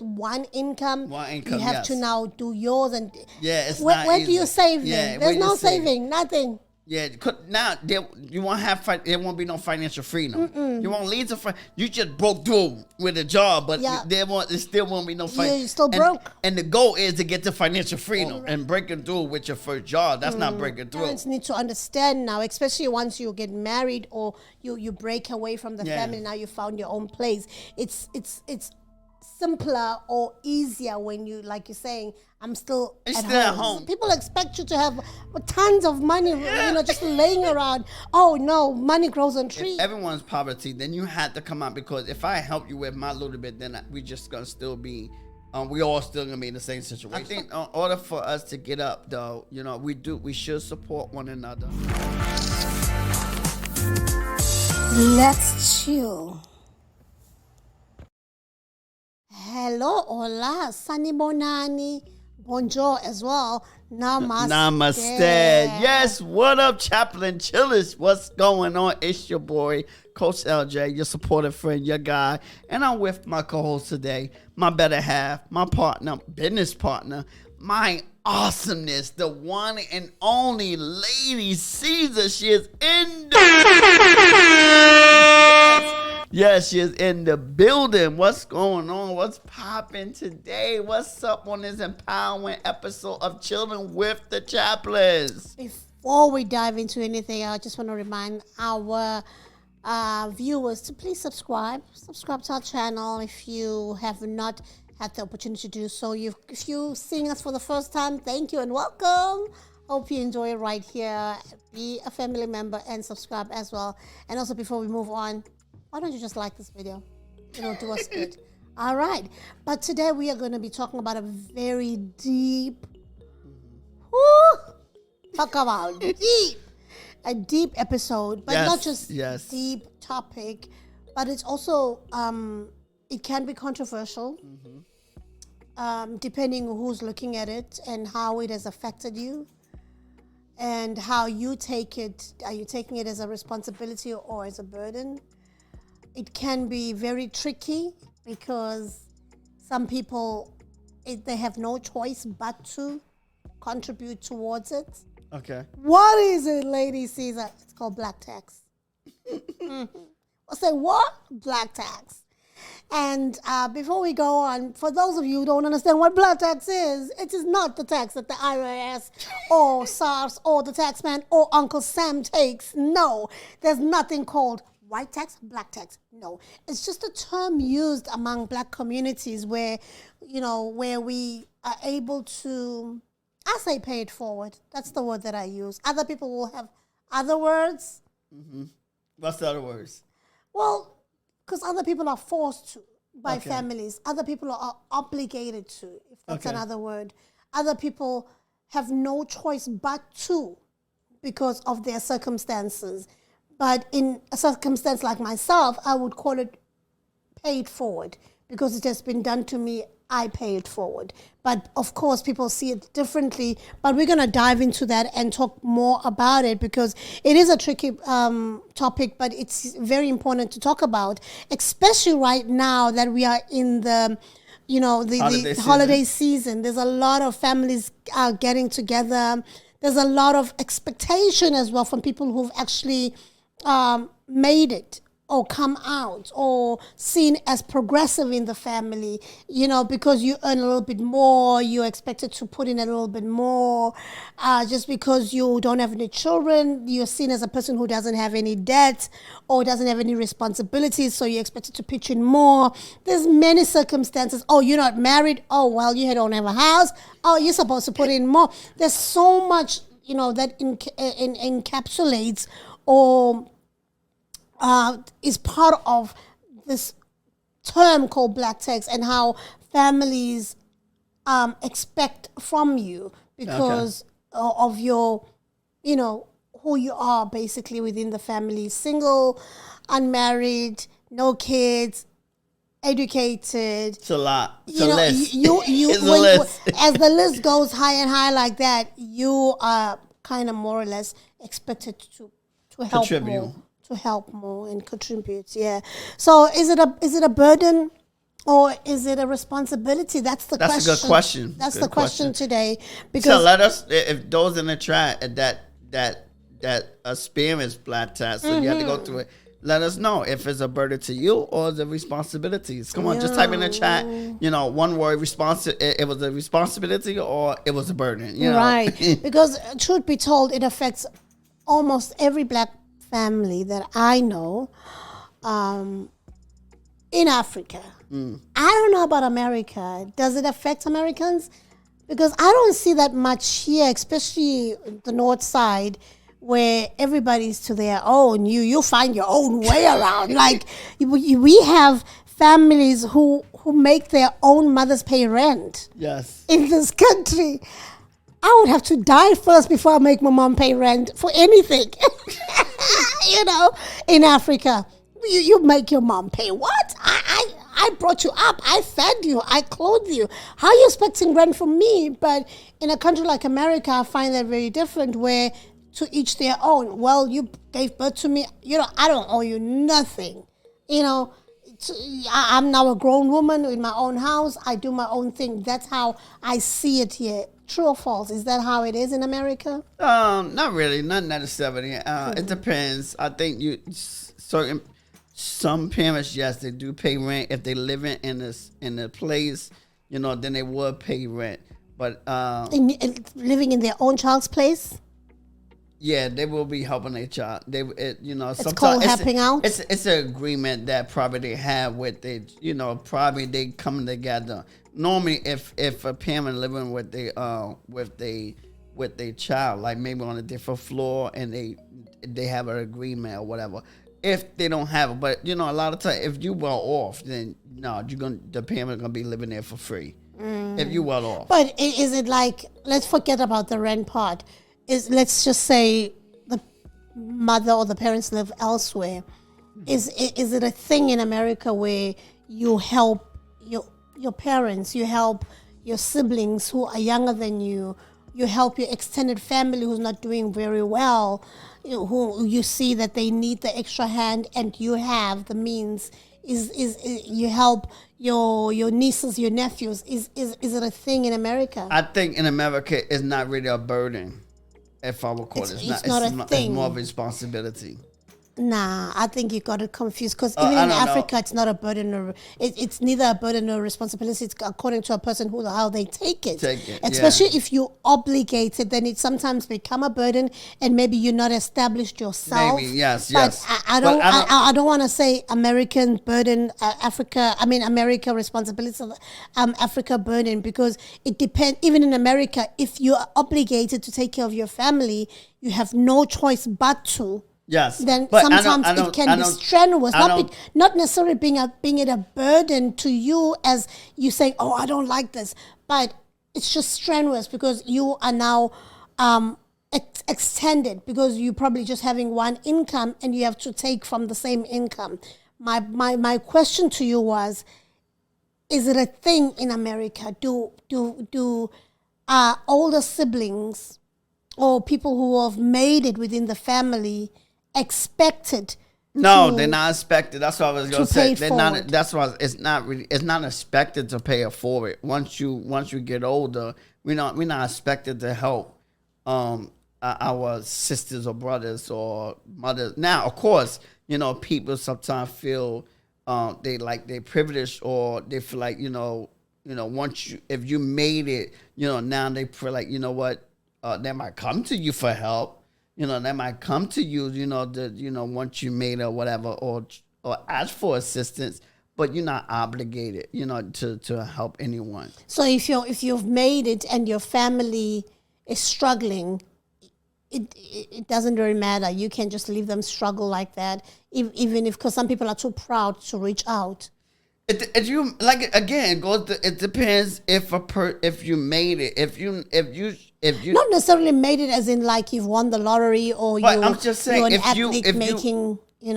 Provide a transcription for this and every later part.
one income. You have yes. to now do yours, and it's where, not where do you easy. save Yeah, then? where There's you no save? saving, nothing. Yeah, now you won't have there won't be no financial freedom. You won't lead to you just broke through with a job, but there still won't be no You're still broke. And the goal is to get to financial freedom and breaking through with your first job. That's not breaking through. Parents need to understand now, especially once you get married or you break away from the family. Now you found your own place. It's simpler or easier when you, like you're saying, I'm still at home. People expect you to have tons of money, just laying around. Oh no, money grows on trees. If everyone's poverty, then you had to come out, because if I help you with my little bit, then we just gonna still be, we all still gonna be in the same situation. I think in order for us to get up, though, we should support one another. Let's chill. Hello, hola, sanibonani, bonjour as well. Namaste. Yes, what up, Chaplain Chillers? What's going on? It's your boy, Coach LJ, your supportive friend, your guy. And I'm with my co-host today, my better half, my partner, business partner, my awesomeness, the one and only lady Siza. She is in the Yes, she is in the building. What's going on? What's popping today? What's up on this empowering episode of Chilling with the Chaplins? Before we dive into anything, I just want to remind our viewers to please subscribe. Subscribe to our channel if you have not had the opportunity to do so. If you're seeing us for the first time, thank you and welcome. Hope you enjoy it right here. Be a family member and subscribe as well. And also, before we move on, why don't you just like this video? It'll do us good. All right. But today we are going to be talking about a very deep, a deep episode, but not just deep topic, but it's also, it can be controversial, depending on who's looking at it and how it has affected you and how you take it. Are you taking it as a responsibility or as a burden? It can be very tricky because some people, they have no choice but to contribute towards it. Okay. What is it, Lady Siza? It's called black tax. I say, what? Black tax. And before we go on, for those of you who don't understand what black tax is, it is not the tax that the IRS or SARS or the taxman or Uncle Sam takes. No, there's nothing called white tax, black tax. No, it's just a term used among black communities where, where we are able to, I say pay it forward. That's the word that I use. Other people will have other words. Mm-hmm. What's the other words? Well, because other people are forced to by families. Other people are obligated to, if that's another word. Other people have no choice but to because of their circumstances. But in a circumstance like myself, I would call it paid forward because it has been done to me. I pay it forward. But of course, people see it differently. But we're going to dive into that and talk more about it because it is a tricky topic, but it's very important to talk about, especially right now that we are in the holiday season. There's a lot of families getting together. There's a lot of expectation as well from people who've actually made it or come out or seen as progressive in the family, because you earn a little bit more, you're expected to put in a little bit more. Just because you don't have any children, you're seen as a person who doesn't have any debt or doesn't have any responsibilities, so you're expected to pitch in more. There's many circumstances. Oh, you're not married. Oh, well, you don't have a house. Oh, you're supposed to put in more. There's so much, that encapsulates or is part of this term called black tax and how families expect from you because of your, who you are basically within the family. Single, unmarried, no kids, educated. It's a lot. It's a list. It's a list. As the list goes high and high like that, you are kind of more or less expected to help contribute more. To help more and contribute, yeah. So is it a burden? Or is it a responsibility? That's the That's question. a good question. That's Good the question today. So Because let us, if those in the chat that experience black tats, so you have to go through it. Let us know if it's a burden to you or the responsibilities. Come on, just type in the chat. One word response. It was a responsibility or it was a burden. right. Because truth be told, it affects almost every black family that I know in Africa. I don't know about America. Does it affect Americans? Because I don't see that much here, especially the north side, where everybody's to their own. You find your own way around. Like we have families who make their own mothers pay rent. Yes. In this country, I would have to die first before I make my mom pay rent for anything. In Africa, you make your mom pay what? I brought you up. I fed you. I clothed you. How are you expecting rent from me? But in a country like America, I find that very different, where to each their own. Well, you gave birth to me. I don't owe you nothing. I'm now a grown woman in my own house. I do my own thing. That's how I see it here. True or false? Is that how it is in America? Not really. Not necessarily. It depends. I think some parents, yes, they do pay rent if they live in a place. Then they would pay rent. But living in their own child's place. Yeah, they will be helping their child. It's called helping out. It's an agreement that probably they have with they, probably they come together. Normally, if a parent living with their child, like maybe on a different floor, and they have an agreement or whatever. If they don't have it, but a lot of times, if you well off, then no, the parent gonna be living there for free. If you well off. But is it like, let's forget about the rent part. Let's just say the mother or the parents live elsewhere. Is it a thing in America where you help your parents, you help your siblings who are younger than you help your extended family who's not doing very well, who you see that they need the extra hand and you have the means? Is you help your nieces, your nephews? Is it a thing in America? I think in America it's not really a burden. If I would call it, it's not a thing. It's more of a responsibility. Nah, I think you got it confused, because even in Africa, it's not a burden or it's neither a burden or responsibility. It's according to a person how they take it. Especially if you obligated, then it sometimes become a burden, and maybe you're not established yourself. Maybe yes. I don't want to say American burden, America responsibility, Africa burden, because it depends. Even in America, if you are obligated to take care of your family, you have no choice but to. Yes, then sometimes it can be strenuous, not necessarily being it a burden to you, as you saying, "Oh, I don't like this," but it's just strenuous because you are now extended, because you probably just having one income and you have to take from the same income. My question to you was: is it a thing in America? Do older siblings or people who have made it within the family expected? No, they're not expected. That's what I was gonna say. They're not. That's why it's not really. It's not expected to pay it forward. Once you get older, we're not expected to help our sisters or brothers or mothers. Now, of course, people sometimes feel they're privileged, or they feel like once if you made it, now they feel like what, they might come to you for help. They might come to you, once you made it or whatever, or ask for assistance, but you're not obligated, to help anyone. So if you've made it and your family is struggling, it doesn't really matter. You can just leave them struggle like that, even if, because some people are too proud to reach out. It depends if you made it. If you not necessarily made it as in like you've won the lottery, or I'm just saying, you're an athlete making. A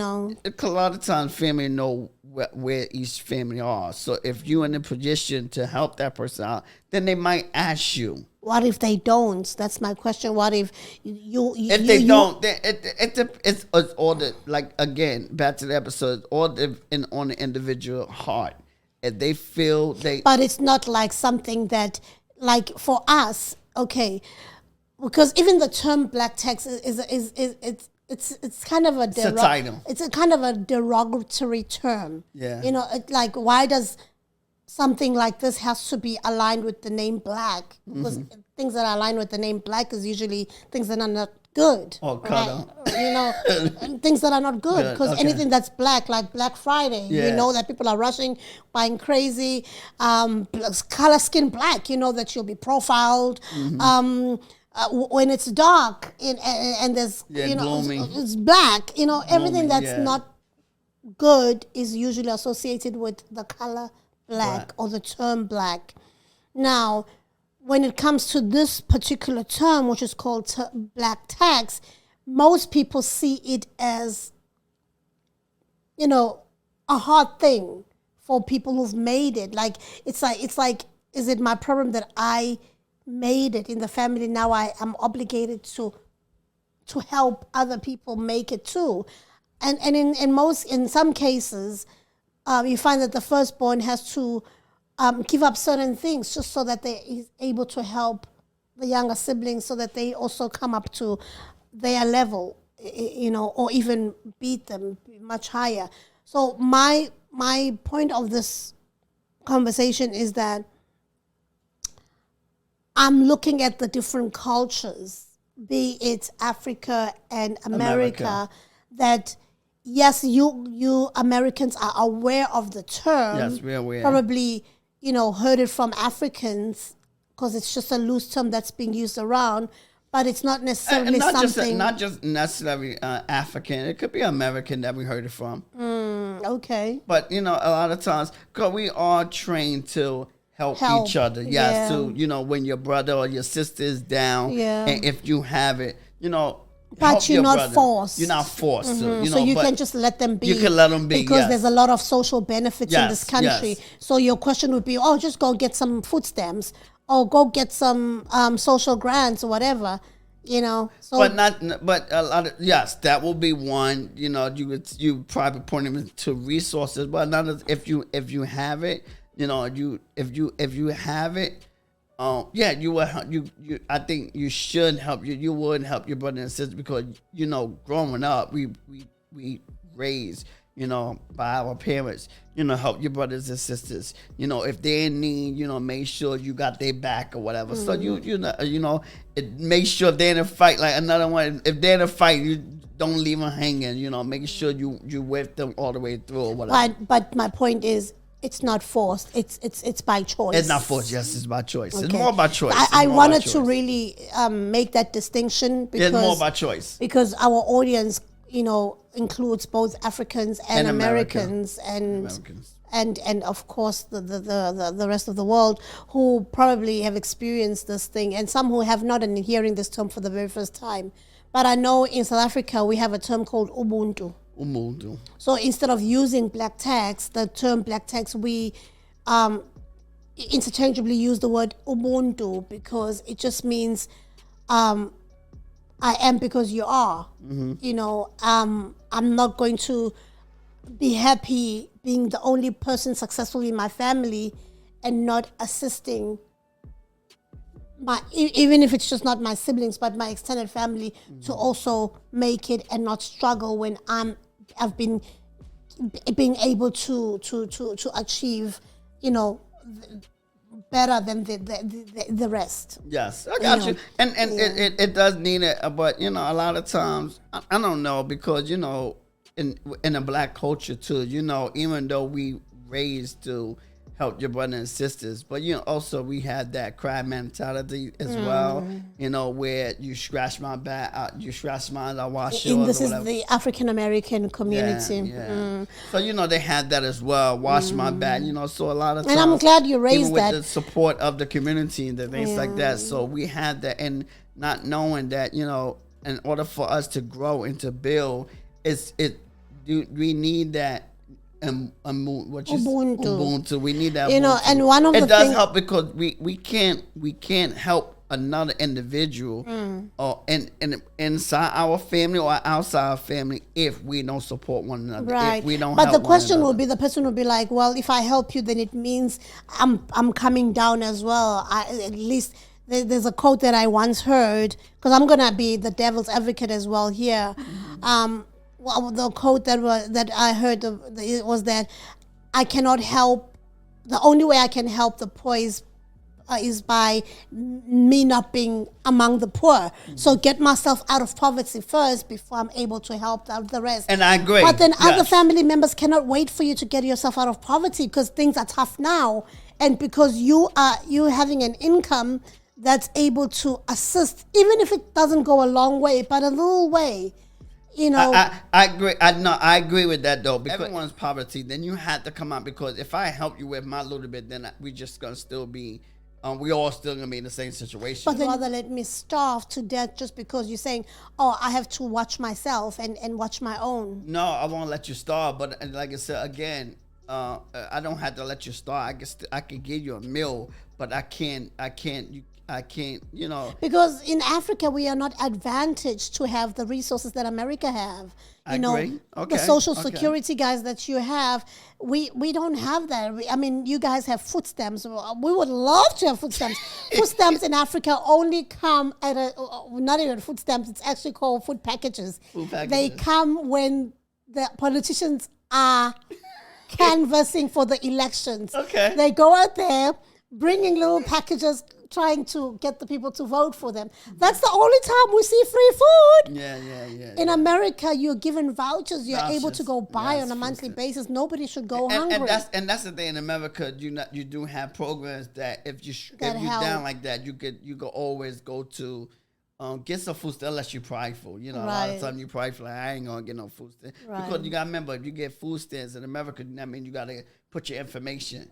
lot of times family know where each family are. So if you're in a position to help that person out, then they might ask you. What if they don't? That's my question. What if if they don't? Then it's all the, like, again, back to the episode, on the individual heart. if they feel they. But it's not like something that, like for us, okay, because even the term black tax it's kind of a title. It's a kind of a derogatory term. Yeah. You know, like why does something like this has to be aligned with the name black? Because things that are aligned with the name black is usually things that are not good. Or color. Right? You know, things that are not good. Because anything that's black, like Black Friday, you know that people are rushing, buying crazy. Color skin black, you know that you'll be profiled. When it's dark and there's, you know, it's black, you know, everything that's not good is usually associated with the color black or the term black. Now, when it comes to this particular term, which is called black tax, most people see it as, you know, a hard thing for people who've made it. Like, it's like, is it my problem that I made it in the family? Now I am obligated to help other people make it too. And in some cases, you find that the firstborn has to give up certain things just so that they is able to help the younger siblings, so that they also come up to their level, you know, or even beat them much higher. So my point of this conversation is that I'm looking at the different cultures, be it Africa and America. That yes, you Americans are aware of the term. Yes, we're aware. Probably, you know, heard it from Africans because it's just a loose term that's being used around, but it's not necessarily something. Not just necessarily African. It could be American that we heard it from. Okay. But you know, a lot of times, because we are trained to help each other. Yes, to, you know, when your brother or your sister is down, and if you have it, you know. But you're not forced. You're not forced to. You know, so you can just let them be. You can let them be, because there's a lot of social benefits in this country. Yes. So your question would be, oh, just go get some food stamps, or go get some social grants or whatever. You know. So but a lot of, yes, that will be one. You know, you probably point them to resources, but another, if you have it, you know, if you have it. You will. I think you should help you. You would help your brother and sister because, you know, growing up, we raised, you know, by our parents. You know, help your brothers and sisters. You know, if they're in need, you know, make sure you got their back or whatever. So you know, make sure if they're in a fight. Like another one, if they're in a fight, you don't leave them hanging. You know, making sure you with them all the way through or whatever. But my point is, it's not forced. It's by choice. It's not forced. Yes, it's by choice. Okay. It's more by choice. I wanted to really make that distinction because it's more by choice. Because our audience, you know, includes both Africans and Americans and of course the rest of the world who probably have experienced this thing, and some who have not and hearing this term for the very first time. But I know in South Africa we have a term called Ubuntu. So instead of using black tax, the term black tax, we interchangeably use the word Ubuntu because it just means I am because you are. You know, I'm not going to be happy being the only person successful in my family and not assisting even if it's just not my siblings, but my extended family to also make it and not struggle when I've been being able to achieve, you know, better than the rest. Yes, I got you. And it does need it, but you know, a lot of times I don't know, because you know, in a black culture too, you know, even though we raised to help your brothers and sisters, but you know, also we had that cry mentality as well, you know, where you scratch my back, you scratch mine, I wash yours. This is the African American community. So you know, they had that as well, wash my back, you know, so a lot of times, and I'm glad you raised even with that, the support of the community and the things like that. So we had that, and not knowing that, you know, in order for us to grow and to build, we need that. Ubuntu. We need that. You know, and one of it the does things, help because we can't help another individual or inside our family or outside our family if we don't support one another. Right. If we don't but help the question one will be, the person will be like, well, if I help you, then it means I'm coming down as well. At least there's a quote that I once heard, because I'm gonna be the devil's advocate as well here. Well, the quote that I heard was that I cannot help. The only way I can help the poor is by me not being among the poor. So get myself out of poverty first before I'm able to help out the rest. And I agree. But then other family members cannot wait for you to get yourself out of poverty, because things are tough now, and because you having an income that's able to assist, even if it doesn't go a long way, but a little way. You know, I agree. I agree with that though. Because everyone's poverty, then you had to come out, because if I help you with my little bit, then we just gonna still be, we all still gonna be in the same situation. But then rather let me starve to death just because you're saying, oh, I have to watch myself and watch my own. No, I won't let you starve. But like I said again, I don't have to let you starve. I can give you a meal, but I can't. You know. Because in Africa, we are not advantaged to have the resources that America have. I agree. Okay. The social security guys that you have, we don't have that. I mean, you guys have food stamps. We would love to have food stamps. Food stamps in Africa only come at not even food stamps. It's actually called food packages. They come when the politicians are canvassing for the elections. Okay. They go out there bringing little packages, trying to get the people to vote for them. That's the only time we see free food. Yeah. In America, you're given vouchers. You're able to go buy on a monthly basis. Nobody should go hungry. And that's the thing in America. You do have programs that if you're down like that, you could always go to. Get some food stamps unless you're prideful. You know, a lot of times you're prideful. Like, I ain't gonna get no food stamps. Because you gotta remember, if you get food stamps in America, that means you gotta put your information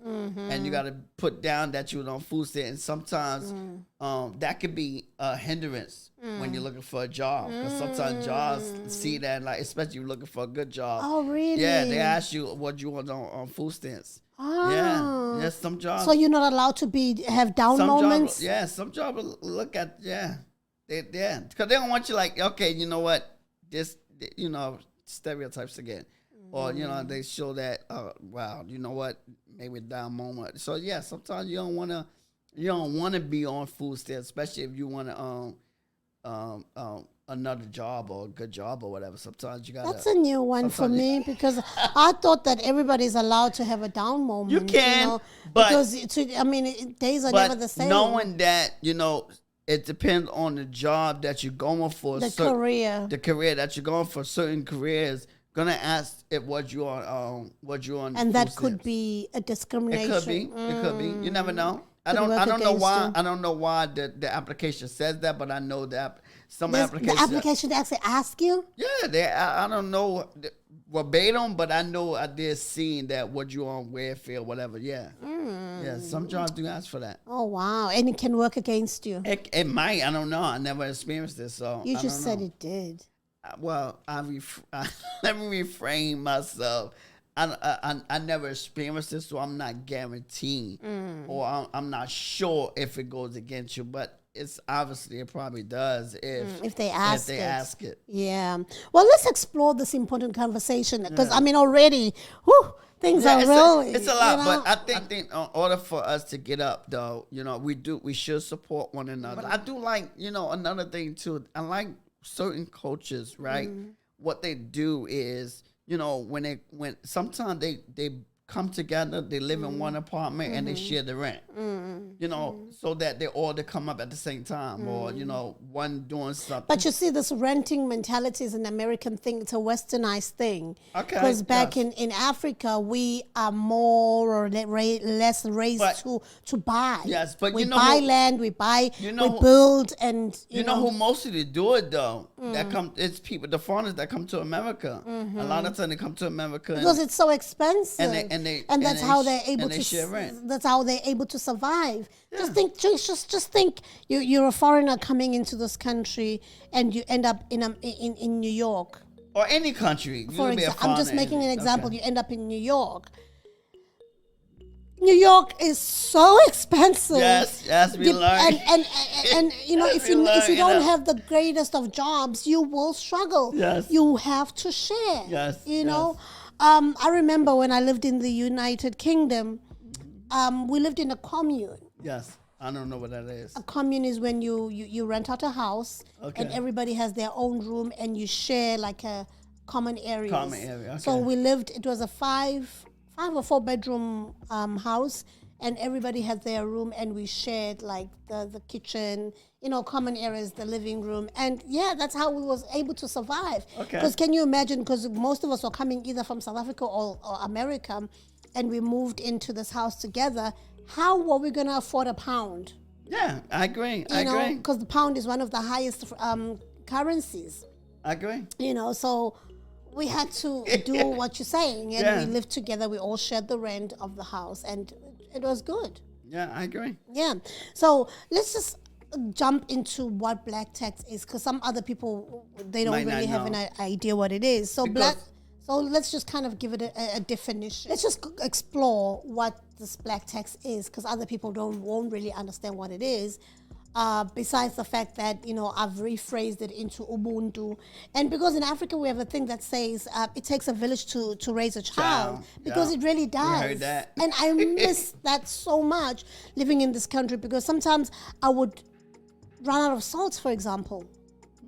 and you gotta put down that you're on food stamps. And sometimes that could be a hindrance when you're looking for a job. Because sometimes jobs see that, like, especially if you're looking for a good job. Oh, really? Yeah, they ask you what you want on food stamps. Oh. Yeah, some jobs. So you're not allowed to have down moments? Some jobs look at because they don't want you like, okay, you know what, this, you know, stereotypes again, or you know, they show that, wow, you know what, maybe a down moment. So yeah, sometimes you don't want to be on food stamps, especially if you want to another job or a good job or whatever. Sometimes you gotta. That's a new one for me, because I thought that everybody's allowed to have a down moment. You can, you know, but because days are never the same. Knowing that, you know, it depends on the job that you're going for. The career that you're going for. Certain careers gonna ask if what you on, and that could be a discrimination. It could be. You never know. I don't know why. I don't know why the application says that, but I know that some applications. The application actually ask you. Yeah, I don't know verbatim, but I know I did see that what you on welfare, whatever. Yeah. Yeah, some jobs do ask for that. Oh, wow. And it can work against you. It might. I don't know. I never experienced this. So you just said it did. Well, let me reframe myself. I never experienced this, so I'm not guaranteed, or I'm not sure if it goes against you. But it's obviously it probably does if they ask it. Yeah. Well, let's explore this important conversation, because I mean already, things are really. It's a lot, you know? But I think in order for us to get up, though, you know, we should support one another. But I do like, you know, another thing too. I like certain cultures, right? What they do is, you know, when sometimes they come together, they live in one apartment and they share the rent, you know, so that they all to come up at the same time, or, you know, one doing something. But you see, this renting mentality is an American thing. It's a westernized thing. Okay. Because back in Africa, we are more or less raised to buy. Yes, but we you know buy land, we build, and you know who mostly do it though. It's people, the foreigners that come to America. A lot of times they come to America because it's so expensive. And that's how they're able to share rent. That's how they're able to survive. Yeah. Just think you're a foreigner coming into this country and you end up in New York or any country. I'm just making an example. Okay. You end up in New York. New York is so expensive. Yes, we learn. And you know, if you don't have the greatest of jobs, you will struggle. Yes. You have to share. Yes, You know, I remember when I lived in the United Kingdom, we lived in a commune. Yes. I don't know what that is. A commune is when you rent out a house and everybody has their own room and you share like a common area. Common area, okay. So we lived, it was a five or four bedroom house, and everybody had their room and we shared like the kitchen, you know, common areas, the living room. And yeah, that's how we was able to survive. Okay. Because can you imagine, because most of us were coming either from South Africa or America, and we moved into this house together. How were we going to afford a pound? Yeah, I agree. You know, because the pound is one of the highest currencies. I agree. You know, so we had to do what you're saying, and we lived together. We all shared the rent of the house, and it was good. Yeah, I agree. Yeah. So let's just jump into what black tax is, because some other people, they don't really have an idea what it is. So So let's just kind of give it a definition. Let's just explore what this black tax is, because other people won't really understand what it is. Besides the fact that, you know, I've rephrased it into Ubuntu. And because in Africa we have a thing that says it takes a village to raise a child. Because it really does. We heard that. And I miss that so much living in this country, because sometimes I would run out of salt, for example,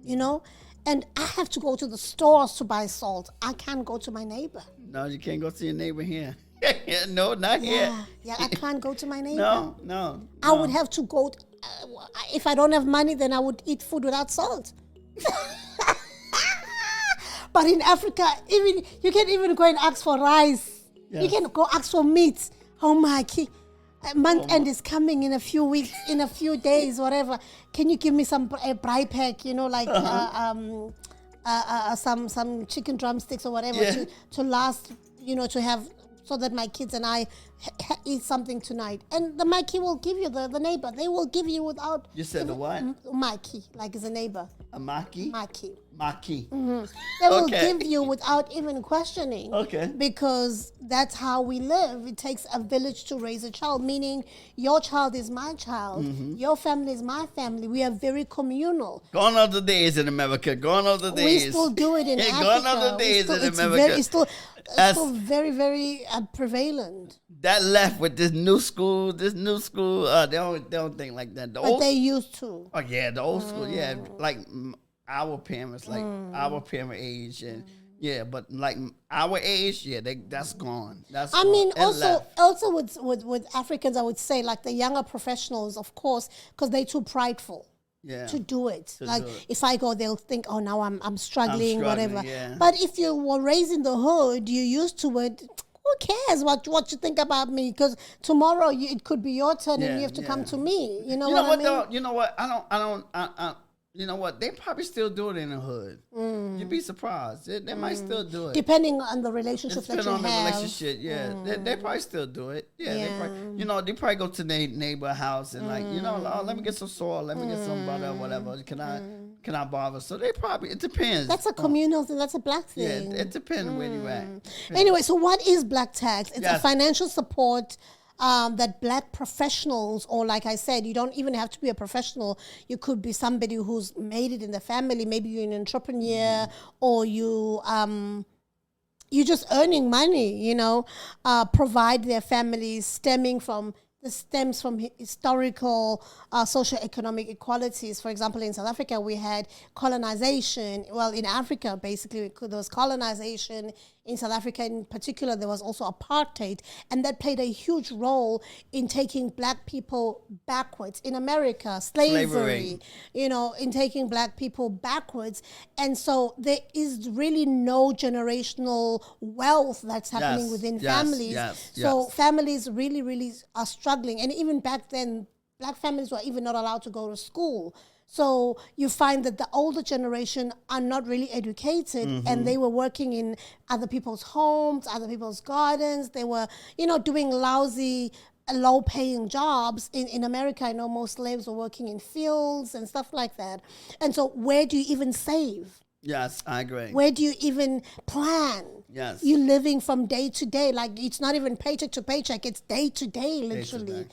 you know, and I have to go to the stores to buy salt. I can't go to my neighbor. No, you can't go to your neighbor here. No, not here. Yeah, I can't go to my neighbor. No. I would have to go. If I don't have money, then I would eat food without salt. But in Africa, even you can't even go and ask for rice. Yes. You can go ask for meat. Oh my key. Month end is coming in a few weeks, in a few days, whatever. Can you give me some braai pack, you know, like some chicken drumsticks or whatever to last, you know, to have, so that my kids and I eat something tonight. And the Mikey will give you, the neighbor, they will give you without... You said the what? Mikey, like is a neighbor. A Maki? Maki. Maki. Mm-hmm. They will give you without even questioning. Okay. Because that's how we live. It takes a village to raise a child, meaning your child is my child. Mm-hmm. Your family is my family. We are very communal. Gone are the days in America. Gone are the days. We still do it in Africa. Gone are the days in America. It's still very, very prevalent. That left with this new school. They don't think like that. But they used to. Oh yeah, the old school. Yeah, like our parents, like our parent age, and but like our age, that's gone. I mean, also with Africans, I would say, like the younger professionals, of course, because they're too prideful. To do it. If I go, they'll think, oh, now I'm struggling, whatever. Yeah. But if you were raised in the hood, you're used to it. Who cares what you think about me? Because tomorrow it could be your turn and you have to come to me. You know what I mean? Though, you know what? You know what? They probably still do it in the hood. You'd be surprised. They might still do it. Depending on the relationship that you have. Depending on the relationship, they probably still do it. They probably go to their neighbor house and like, let me get some salt, let me get some butter, whatever. Can I bother? So they probably, it depends. That's a communal thing. That's a black thing. Yeah, it depends where you at. Anyway, so what is black tax? It's a financial support that black professionals, or like I said, you don't even have to be a professional. You could be somebody who's made it in the family. Maybe you're an entrepreneur, or you're just earning money, provide their families stems from historical socioeconomic equalities. For example, in South Africa, we had colonization. Well, in Africa, basically, there was colonization. In South Africa, in particular, there was also apartheid, and that played a huge role in taking black people backwards. In America, slavery. In taking black people backwards. And so there is really no generational wealth that's happening within families. So families really, really are struggling. And even back then, black families were even not allowed to go to school. So you find that the older generation are not really educated, and they were working in other people's homes, other people's gardens. They were, doing lousy, low-paying jobs. In America, I know most slaves were working in fields and stuff like that. And so where do you even save? Yes, I agree. Where do you even plan? Yes. You're living from day to day. Like, it's not even paycheck to paycheck. It's day to day, literally.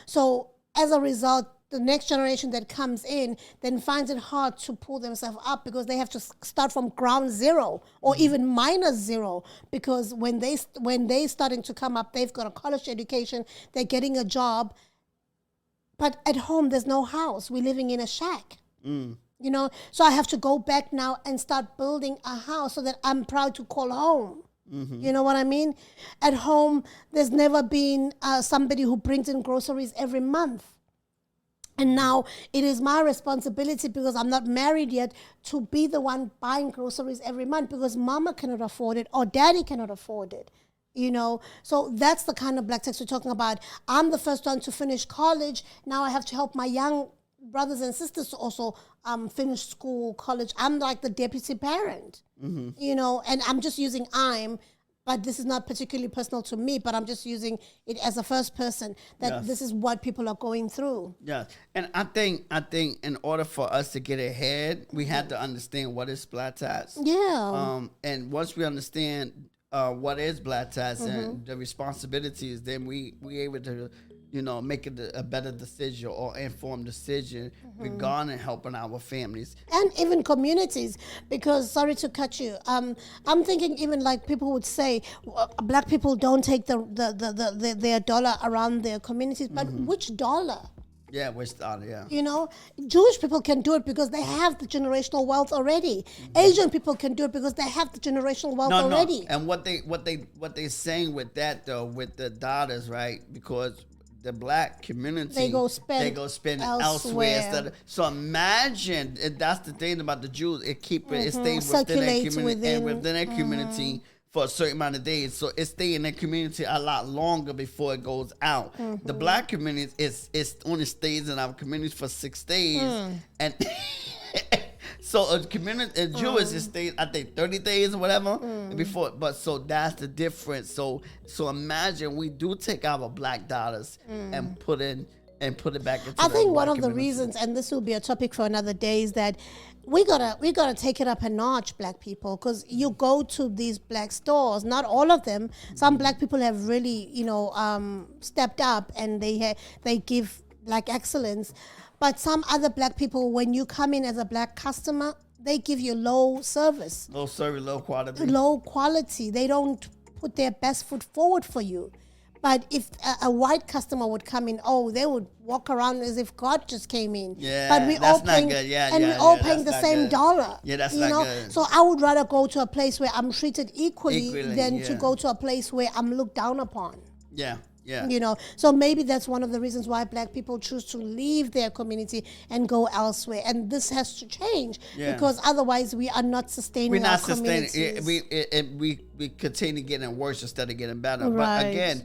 So as a result, the next generation that comes in then finds it hard to pull themselves up because they have to start from ground zero or even minus zero, because when they starting to come up, they've got a college education, they're getting a job, but at home there's no house. We're living in a shack. So I have to go back now and start building a house so that I'm proud to call home. You know what I mean? At home, there's never been somebody who brings in groceries every month. And now it is my responsibility, because I'm not married yet, to be the one buying groceries every month, because mama cannot afford it or daddy cannot afford it. So that's the kind of black tax we're talking about. I'm the first one to finish college. Now I have to help my young brothers and sisters to also finish school, college. I'm like the deputy parent, and I'm just using but this is not particularly personal to me, but I'm just using it as a first person that this is what people are going through. Yes. And I think in order for us to get ahead, we have to understand what is black tax. Yeah. And once we understand what is black tax and the responsibilities, then we able to make it a better decision or informed decision regarding helping our families and even communities. Because, sorry to cut you, I'm thinking even like people would say black people don't take their dollar around their communities, but which dollar? Yeah, which dollar? Jewish people can do it because they have the generational wealth already. Asian people can do it because they have the generational wealth already. No. And what they saying with that though, with the dollars, right? Because the black community, they go spend elsewhere. So imagine, and that's the thing about the Jews. It stays within their community and within their community for a certain amount of days. So it stays in their community a lot longer before it goes out. The black community is only stays in our communities for 6 days, and so a Jewish it stays, I think, 30 days or whatever before. But so that's the difference. So imagine we do take our black dollars and put it back into. I think one of the reasons, and this will be a topic for another day, is that we gotta take it up a notch, black people, because you go to these black stores. Not all of them. Some black people have really, stepped up, and they give black excellence. But some other black people, when you come in as a black customer, they give you low service. Low service, low quality. Low quality. They don't put their best foot forward for you. But if a white customer would come in, they would walk around as if God just came in. Yeah, but we all paying, not good. Yeah, and yeah, we all yeah, paying the same good. dollar. Yeah, that's not good. So I would rather go to a place where I'm treated equally than to go to a place where I'm looked down upon. Yeah. Yeah. So maybe that's one of the reasons why black people choose to leave their community and go elsewhere. And this has to change because otherwise we are not sustaining our communities. We continue getting worse instead of getting better. Right. But again,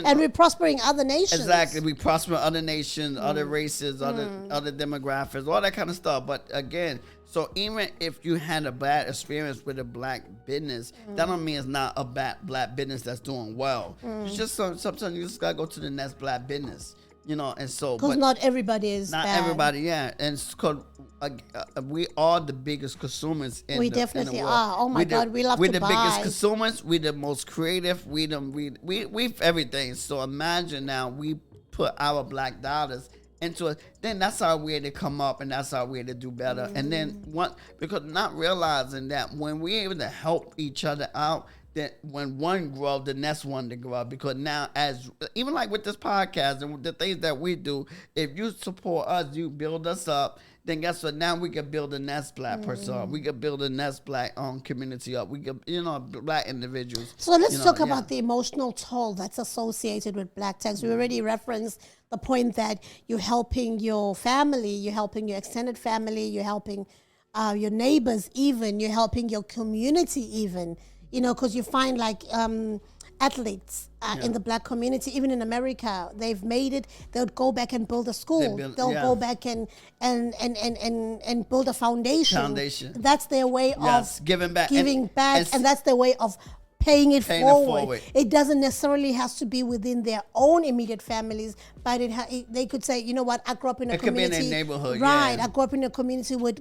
and we're prospering other nations. Exactly. We prosper other nations, other races, other demographics, all that kind of stuff. But again, so even if you had a bad experience with a black business, that don't mean it's not a black business that's doing well. It's just sometimes you just gotta go to the next black business, and so. Because not everybody is not bad. everybody, yeah, and because we are the biggest consumers in we the definitely in the world. are. Oh my God, we love to buy. We're the biggest consumers. We're the most creative. We everything. So imagine now we put our black dollars into it, then that's our way to come up, and that's our way to do better. And then because not realizing that when we're able to help each other out, that when one grow, the next one to grow. Because now, as even like with this podcast and with the things that we do, if you support us, you build us up. Then guess what? Now we can build the next black person up. We can build the next black community up. We can, black individuals. So let's talk about the emotional toll that's associated with black tax. We already referenced the point that you're helping your family, you're helping your extended family, you're helping your neighbors even, you're helping your community even, because you find like athletes in the black community, even in America, they've made it. They'll go back and build a school. They'll go back and build a foundation. That's their way of giving back. And that's their way of paying it Paying it forward. forward. It doesn't necessarily has to be within their own immediate families, but they could say, you know what, I grew up in a community. It could be in a neighborhood, right? yeah. I grew up in a community with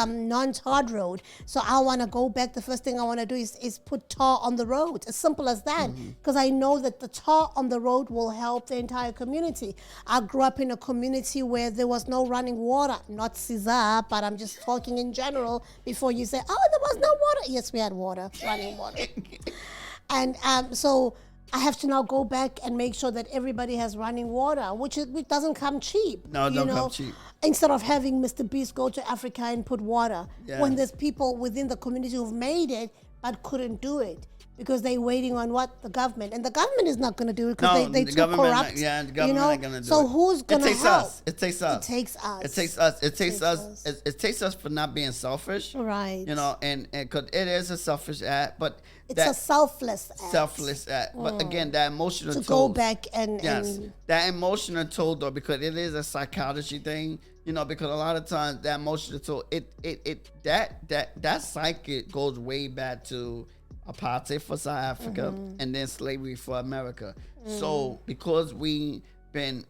non-tarred road, so I want to go back. The first thing I want to do is put tar on the road. As simple as that, because I know that the tar on the road will help the entire community. I grew up in a community where there was no running water, not Siza, but I'm just talking in general. Before you say, oh, there was no water. Yes, we had water, running water. And so I have to now go back and make sure that everybody has running water, which doesn't come cheap. No, it don't come cheap. Instead of having Mr. Beast go to Africa and put water, Yeah. when there's people within the community who've made it but couldn't do it because they're waiting on what? The government. And the government is not going to do it because they're too corrupt. The government not going to do so it. who's going to help? It takes us. It takes us. It takes us. It takes us. It takes us for not being selfish. Right. You know, and because it is a selfish act, but it's a selfless act. Selfless act. But again, that emotional to toll. go back and that emotional toll though, because it is a psychology thing. You know, because a lot of times that emotional toll, that psyche goes way back to apartheid for South Africa and then slavery for America. So because we been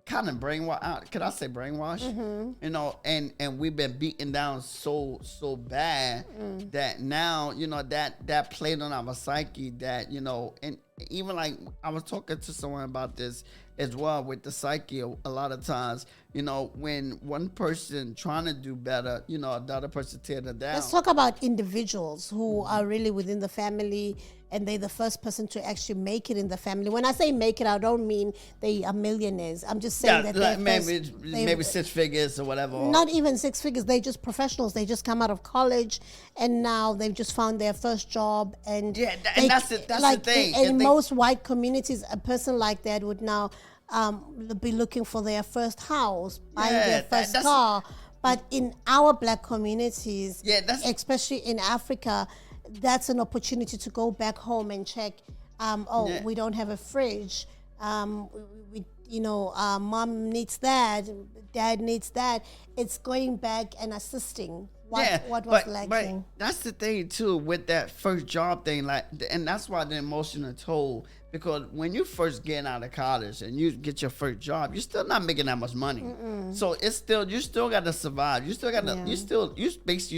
kind of brainwashed, could I say brainwashed? You know, and we've been beaten down so bad that now, you know, that played on our psyche that, you know, and even like I was talking to someone about this as well with the psyche a lot of times, you know, when one person trying to do better, you know, the other person tear them down. Let's talk about individuals who are really within the family and they're the first person to actually make it in the family. When I say make it, I don't mean they are millionaires. I'm just saying that like maybe six figures or whatever. Not even six figures. They're just professionals. They just come out of college and now they've just found their first job. And that's the thing. In most white communities, a person like that would now be looking for their first house, buying their first car. But in our black communities, especially in Africa, that's an opportunity to go back home and check. We don't have a fridge. Mom needs that. Dad needs that. It's going back and assisting. What was lacking. But that's the thing too with that first job thing, like, and that's why the emotional toll. Because when you first get out of college and you get your first job, you're still not making that much money. So it's still, you still got to survive. You still got to, you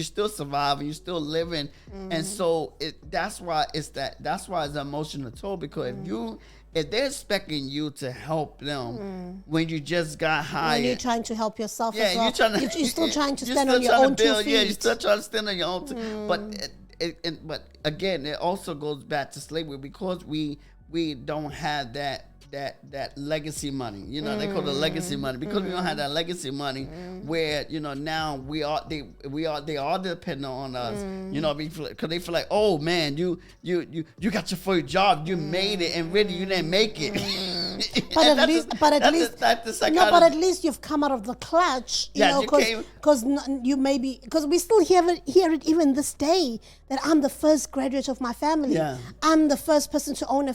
still surviving. You still living, and so that's why it's an emotional toll. Because if they're expecting you to help them when you just got hired, when you're trying to help yourself, as well, you're still trying to stand on your own 2 feet. Yeah, you're still trying to stand on your own. But again, it also goes back to slavery because we don't have that legacy money. You know, they call it legacy money because we don't have that legacy money where, you know, now they are dependent on us. You know, because they feel like, oh man, you got your first job, you made it, and really you didn't make it. But at least you've come out of the clutch, because we still hear it even this day that I'm the first graduate of my family. Yeah. I'm the first person to own a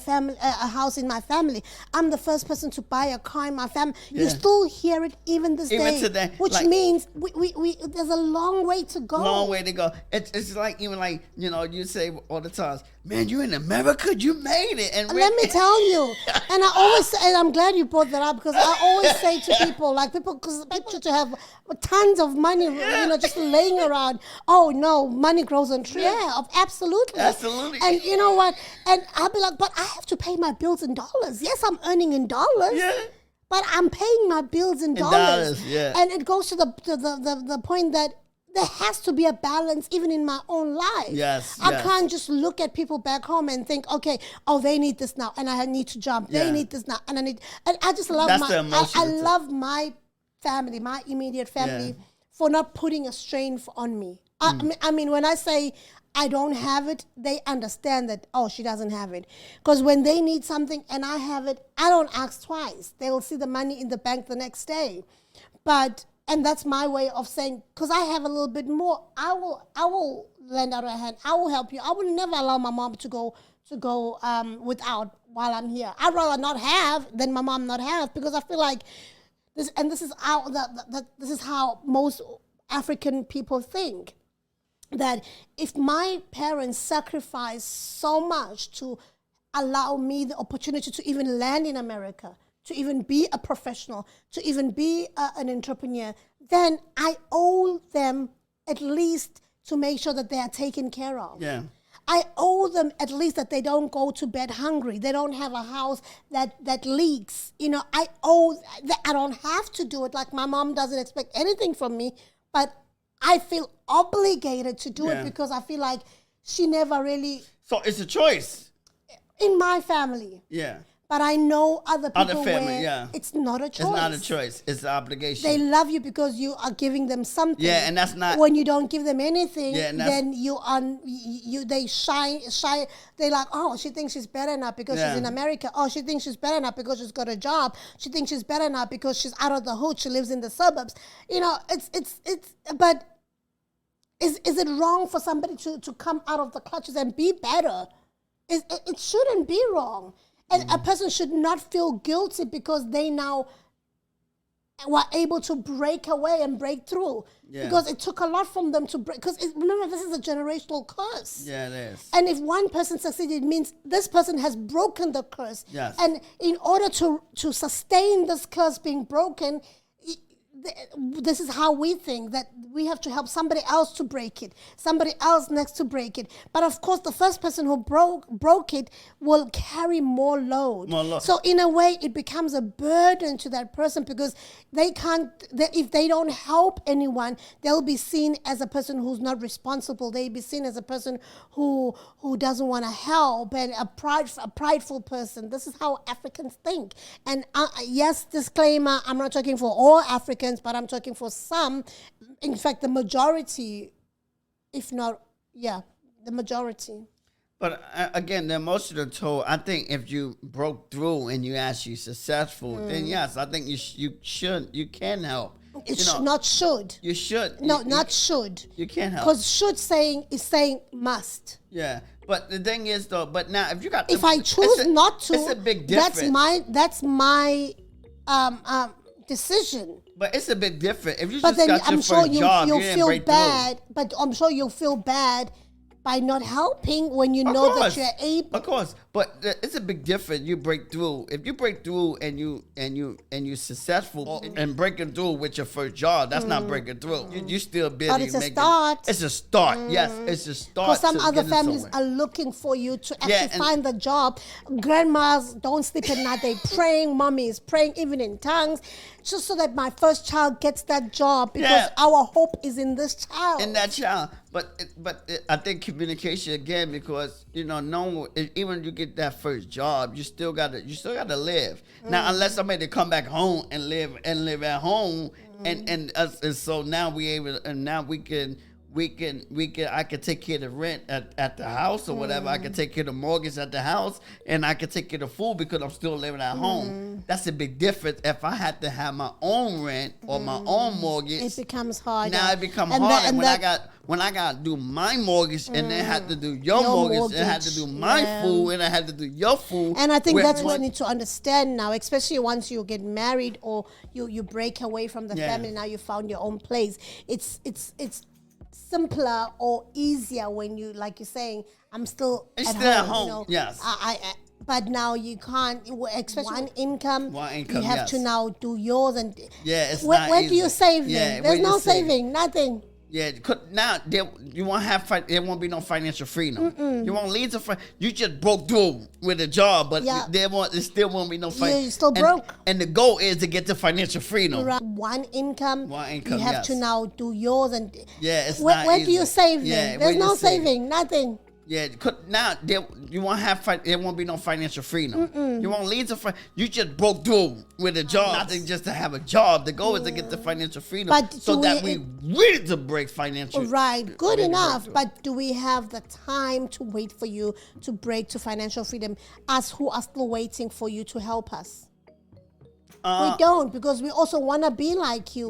house in my family. I'm the first person to buy a car in my family. Yeah. You still hear it even day. Today, which means we there's a long way to go. Long way to go. It's like, even like, you know, you say all the time, man, you in America, you made it. And let me tell you, and I always say, and I'm glad you brought that up, because I always say to people, because people to have tons of money, you know, just laying around. Oh no, money grows on trees. Yeah, absolutely. And you know what? And I'll be like, but I have to pay my bills in dollars. Yes, I'm earning in dollars. Yeah. But I'm paying my bills in dollars. And it goes to the point that there has to be a balance even in my own life. I can't just look at people back home and think, okay, they need this now and I need to jump. They need this now and I just love I love my family, my immediate family, for not putting a strain on me. I mean, when I say I don't have it, they understand that, she doesn't have it. Because when they need something and I have it, I don't ask twice. They will see the money in the bank the next day. And that's my way of saying, because I have a little bit more, I will lend out a hand. I will help you. I will never allow my mom to go without while I'm here. I'd rather not have than my mom not have, because I feel like this is how most African people think. that if my parents sacrificed so much to allow me the opportunity to even land in America, to even be a professional, to even be an entrepreneur, then I owe them at least to make sure that they are taken care of. Yeah. I owe them at least that they don't go to bed hungry. They don't have a house that leaks. You know, I don't have to do it. Like my mom doesn't expect anything from me, but I feel obligated to do it because I feel like she never really. So it's a choice. In my family. Yeah. But I know other people family, where it's not a choice. It's not a choice. It's an obligation. They love you because you are giving them something. Yeah, and that's not. When you don't give them anything, then they shy. They're like, oh, she thinks she's better now because she's in America. Oh, she thinks she's better now because she's got a job. She thinks she's better now because she's out of the hood. She lives in the suburbs. You know, but is it wrong for somebody to come out of the clutches and be better? It shouldn't be wrong. And a person should not feel guilty because they now were able to break away and break through. Yeah. Because it took a lot from them to break. Because remember, this is a generational curse. Yeah, it is. And if one person succeeded, it means this person has broken the curse. Yes. And in order to sustain this curse being broken, this is how we think, that we have to help somebody else to break it, somebody else next to break it. But of course, the first person who broke it will carry more load. So in a way, it becomes a burden to that person because they can't. If they don't help anyone, they'll be seen as a person who's not responsible. They'll be seen as a person who doesn't want to help and a prideful person. This is how Africans think. And yes, disclaimer: I'm not talking for all Africans, but I'm talking for some. In fact, the majority, if not, the majority. But again, the emotional toll, I think if you broke through and you actually successful, then yes, I think you can help. Not should. You should. No, not should. You can help. Because should is saying must. Yeah. But the thing is though, but now if you got if I choose not to, it's a big difference. That's my decision. But it's a bit different. If you but just then got your first job, you didn't break bad. through. But I'm sure you'll feel bad by not helping when you know that you're able. Of course, but it's a big difference. You break through. If you break through and you successful and breaking through with your first job, that's not breaking through. You still busy. But it's a start. It's a start. Yes, it's a start. Because some other families are looking for you to actually find the job. Grandmas don't sleep at night. They praying. Mommy is praying even in tongues, just so that my first child gets that job because our hope is in this child. In that child. But I think communication again, because even when you get that first job, you still gotta live. Now, unless somebody come back home and live at home, and so now I can take care of the rent at the house or whatever. I can take care of the mortgage at the house, and I can take care of the food because I'm still living at home. That's a big difference. If I had to have my own rent or my own mortgage, it becomes harder. Now it becomes harder when I got to do my mortgage and then had to do your mortgage and had to do my food and I had to do your food. And I think that's what you need to understand now, especially once you get married or you break away from the family. Now you found your own place. It's simpler or easier when you, like you're saying, I'm still at home. Yes. But now you can't, especially one income. You have to now do yours and it's where not easy. do you save them? There's no saving, nothing. Yeah, now you won't have there won't be no financial freedom. You won't lead to you just broke through with a job, but there still won't be no financial. You're still broke. And the goal is to get to financial freedom. Right. One income. You have to now do yours and it's where, not where easy. do you save them? There's no saving, nothing. Yeah, now you won't have there won't be no financial freedom. You won't lead to you just broke through with a job, nothing just to have a job. The goal is to get the financial freedom, so that we ready to break financial. Right, good enough. But do we have the time to wait for you to break to financial freedom? Us who are still waiting for you to help us. We don't, because we also want to be like you.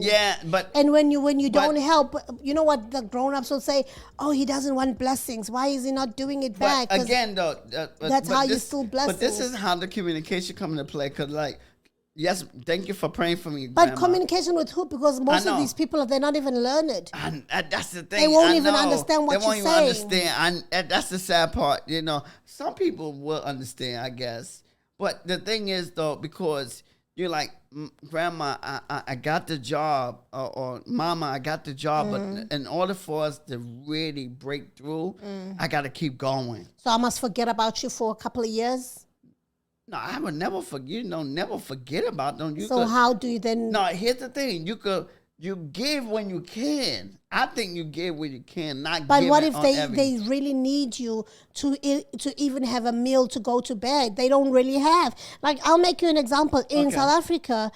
And when you don't help, you know what the grown-ups will say? Oh, he doesn't want blessings. Why is he not doing it back? Again, though, that's how you still bless. But this is how the communication come into play. Because Yes, thank you for praying for me, But Grandma. communication with who? Because most of these people, they're not even learned. That's the thing. They won't even understand what they won't you're even saying. understand. That's the sad part. You know, some people will understand, I guess. But the thing is, though, because you're like, Grandma, I got the job, or Mama, I got the job. But in order for us to really break through, I got to keep going. So I must forget about you for a couple of years? No, I would never forget. You know, never forget about them. How do you then? No, here's the thing. You give when you can. I think you give when you can, not. But what if they really need you to even have a meal to go to bed? They don't really have. Like, I'll make you an example. In South Africa,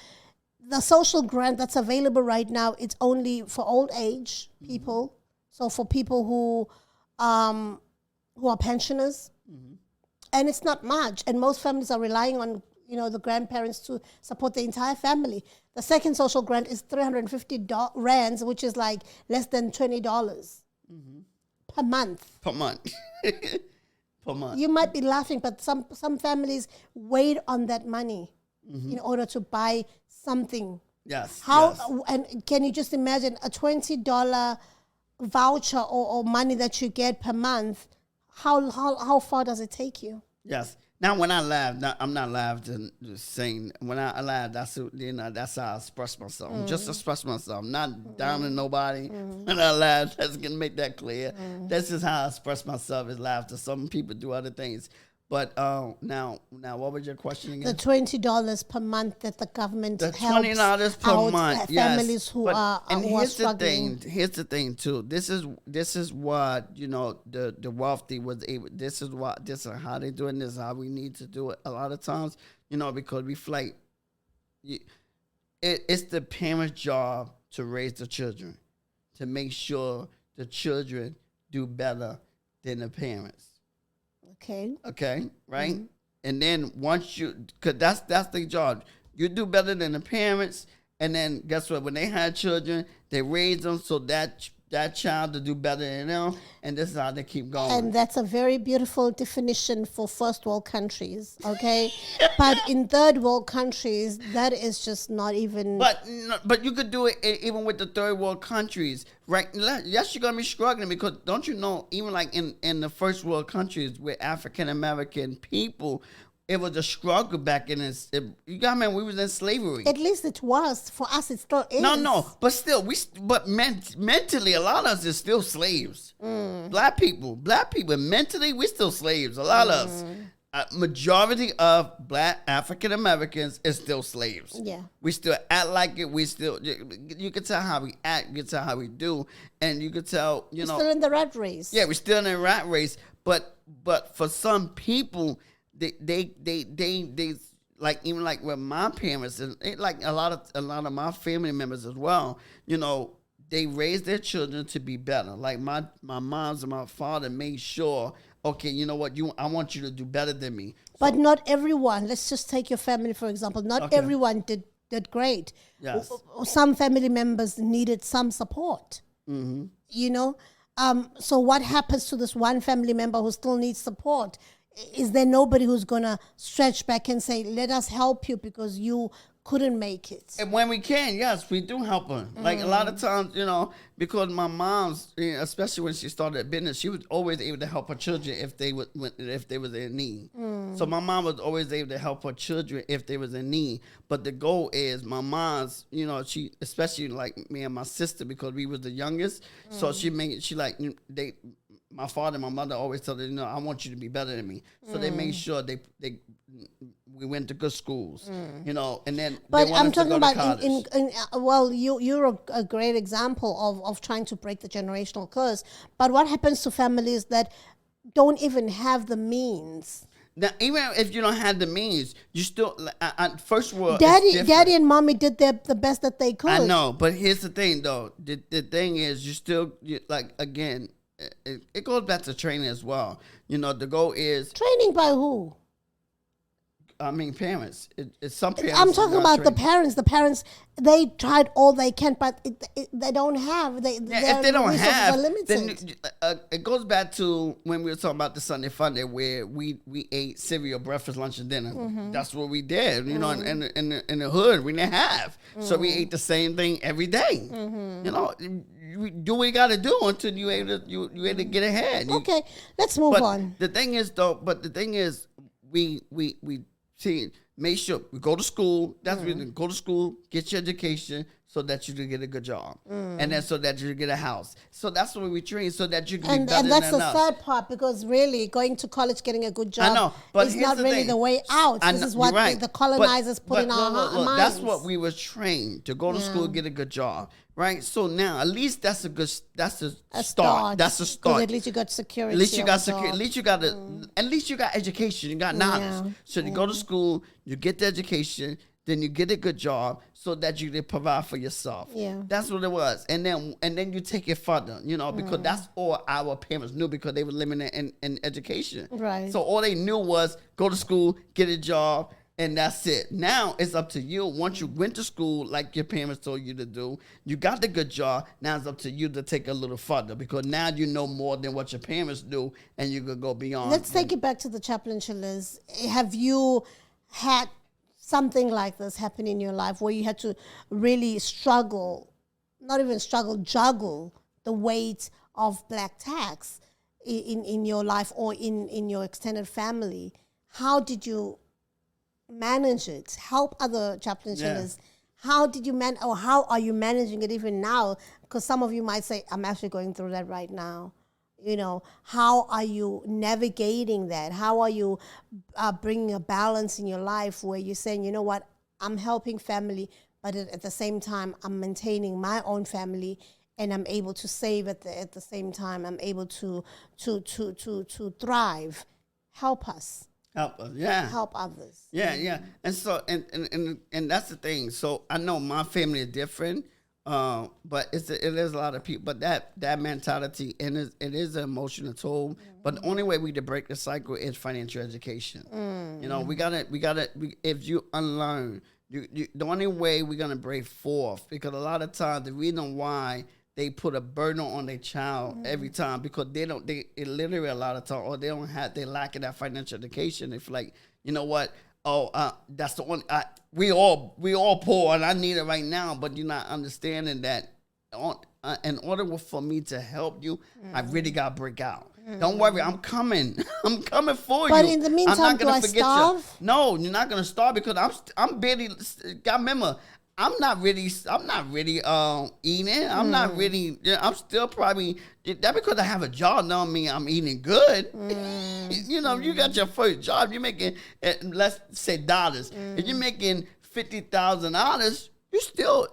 the social grant that's available right now, it's only for old age people. So for people who are pensioners. And it's not much. And most families are relying on, the grandparents to support the entire family. The second social grant is 350 rands, which is like less than $20 per month. Per month. Per month. You might be laughing, but some families wait on that money in order to buy something. Yes. And can you just imagine a $20 voucher or money that you get per month? How far does it take you? Yes. Now, when I laugh, I'm not laughing, just saying. When I laugh, that's how I express myself. Just express myself, not down to nobody. When I laugh, that's gonna make that clear. This is how I express myself, is laughter. Some people do other things. But now, what was your question again? The $20 per month that the government helps $20 per month, families who are struggling. Here's the thing too. This is what the wealthy was able. This is how they doing this. How we need to do it. A lot of times, because we like, it's the parents' job to raise the children, to make sure the children do better than the parents. Okay, right? And then once because that's their job. You do better than the parents, and then guess what? When they had children, they raise them so that child to do better than them, and this is how they keep going. And that's a very beautiful definition for first world countries, okay? But in third world countries, that is just not even. But you could do it even with the third world countries, right? Yes, you're gonna be struggling, because don't you know, even like in the first world countries with African American people, it was a struggle back in this. You got me? We was in slavery. At least it was. For us, it still is. No. But still, mentally, a lot of us is still slaves. Black people, mentally, we still slaves. A lot of us. Majority of Black African Americans is still slaves. Yeah. We still act like it. You can tell how we act. You can tell how we do. And you can tell, We're still in the rat race. Yeah, we're still in the rat race. But for some people, they like, even like with my parents, and like a lot of my family members as well, they raised their children to be better. Like my moms and my father made sure, okay, you know what, I want you to do better than me. But not everyone. Let's just take your family, for example. Not everyone did great. Yes. Some family members needed some support. So what happens to this one family member who still needs support? Is there nobody who's going to stretch back and say, let us help you because you couldn't make it? And when we can, yes, we do help her. Like a lot of times, because my mom's, especially when she started a business, she was always able to help her children if they was in need. So my mom was always able to help her children if they was in need. But the goal is, my mom's, she, especially like me and my sister, because we was the youngest, so my father and my mother always told her, I want you to be better than me. So they made sure we went to good schools, and then. But they I'm talking about college. You're a great example of trying to break the generational curse. But what happens to families that don't even have the means? Now, even if you don't have the means, you still, first of all, Daddy and mommy did the best that they could. I know, but here's the thing, though. The thing is, again, it goes back to training as well. The goal is training by who? parents. It's some parents. I'm talking about the trained. parents. The parents, they tried all they can, but they don't have. If they don't have, are limited. then it goes back to when we were talking about the Sunday Funday, where we ate cereal, breakfast, lunch, and dinner. That's what we did. You know, in the hood, we didn't have, so we ate the same thing every day. You know, you do what you got to do until you able to get ahead. Okay, let's move on. The thing is, we see, make sure we go to school. That's really go to school, get your education, so that you can get a good job, and then so that you get a house. So that's what we train, so that you can be better and that's than the us. third part, because really going to college, getting a good job, I know, but is here's not the really thing. the way out. This is what right. the colonizers put in our minds. That's what we were trained to go to school, get a good job, right? So now at least that's a start. That's a start. At least you got security. At least you got security. At least you got at least you got education. You got knowledge. Yeah. So you go to school, you get the education, then you get a good job, so that you can provide for yourself. Yeah. That's what it was. And then you take it further, you know, because that's all our parents knew, because they were limited in education. Right. So all they knew was go to school, get a job, and that's it. Now it's up to you. Once you went to school, like your parents told you to do, you got the good job. Now it's up to you to take a little further, because now you know more than what your parents do, and you could go beyond. Let's take it back to the Chaplin Chillers. Have you had something like this happen in your life where you had to really struggle, not even struggle, juggle the weight of black tax in your life or in your extended family? How did you manage it? Help other Chaplin Chillers. How did you or how are you managing it even now? Because some of you might say, I'm actually going through that right now. You know, how are you navigating that? How are you bringing a balance in your life where you're saying, you know what, I'm helping family, but at the same time, I'm maintaining my own family, and I'm able to save at the same time. I'm able to thrive. Help us. Help us, yeah. Help others. Yeah. And so and that's the thing. So I know my family is different. But it is a lot of people. But that mentality, and it is an emotional toll. But the only way we to break the cycle is financial education. You know, we gotta. If you unlearn, the only way we're gonna break forth, because a lot of times the reason why they put a burden on their child every time, because it literally a lot of time, or they lacking that financial education. It's like, you know what? That's the one. We all poor, and I need it right now. But you're not understanding that. In order for me to help you, I really got to break out. Don't worry, I'm coming. I'm coming for you. But in the meantime, I'm not gonna forget starve? you. No, you're not gonna starve, because I'm barely. I remember. I'm not really eating. I'm not really. I'm still probably. That because I have a job don't mean I'm eating good. You know, you got your first job. You're making, let's say, dollars. If you're making $50,000, you still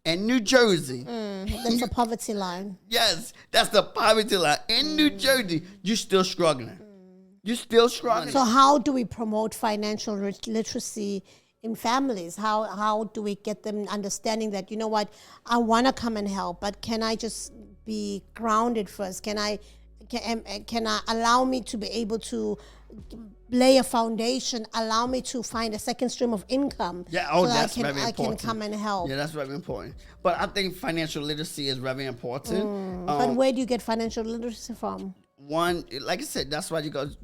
in New Jersey. That's the poverty line. Yes, that's the poverty line in New Jersey. You're still struggling. You're still struggling. So how do we promote financial literacy in families? How do we get them understanding that, you know what, I want to come and help, but can I just be grounded first? Can I allow me to be able to lay a foundation, allow me to find a second stream of income? Yeah, that's very important. I can come and help. Yeah, that's very important. But I think financial literacy is very important. But where do you get financial literacy from? One, like I said, that's why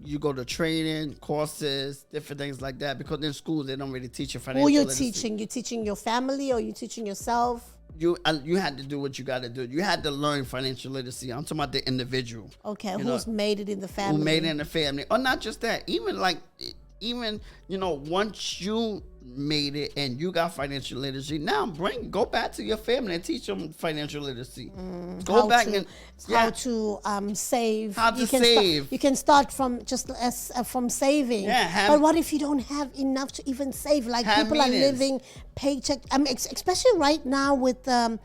you go to training, courses, different things like that, because in schools they don't really teach you financial literacy. Who you teaching? You teaching your family, or you teaching yourself? You had to do what you got to do. You had to learn financial literacy. I'm talking about the individual. Okay, who's made it in the family? Who made it in the family. Or not just that. Even once you made it and you got financial literacy, now go back to your family and teach them financial literacy. Go back and how to save. How to save. You can start from from saving. Yeah, but what if you don't have enough to even save? Like people are living paycheck. I mean, especially right now with the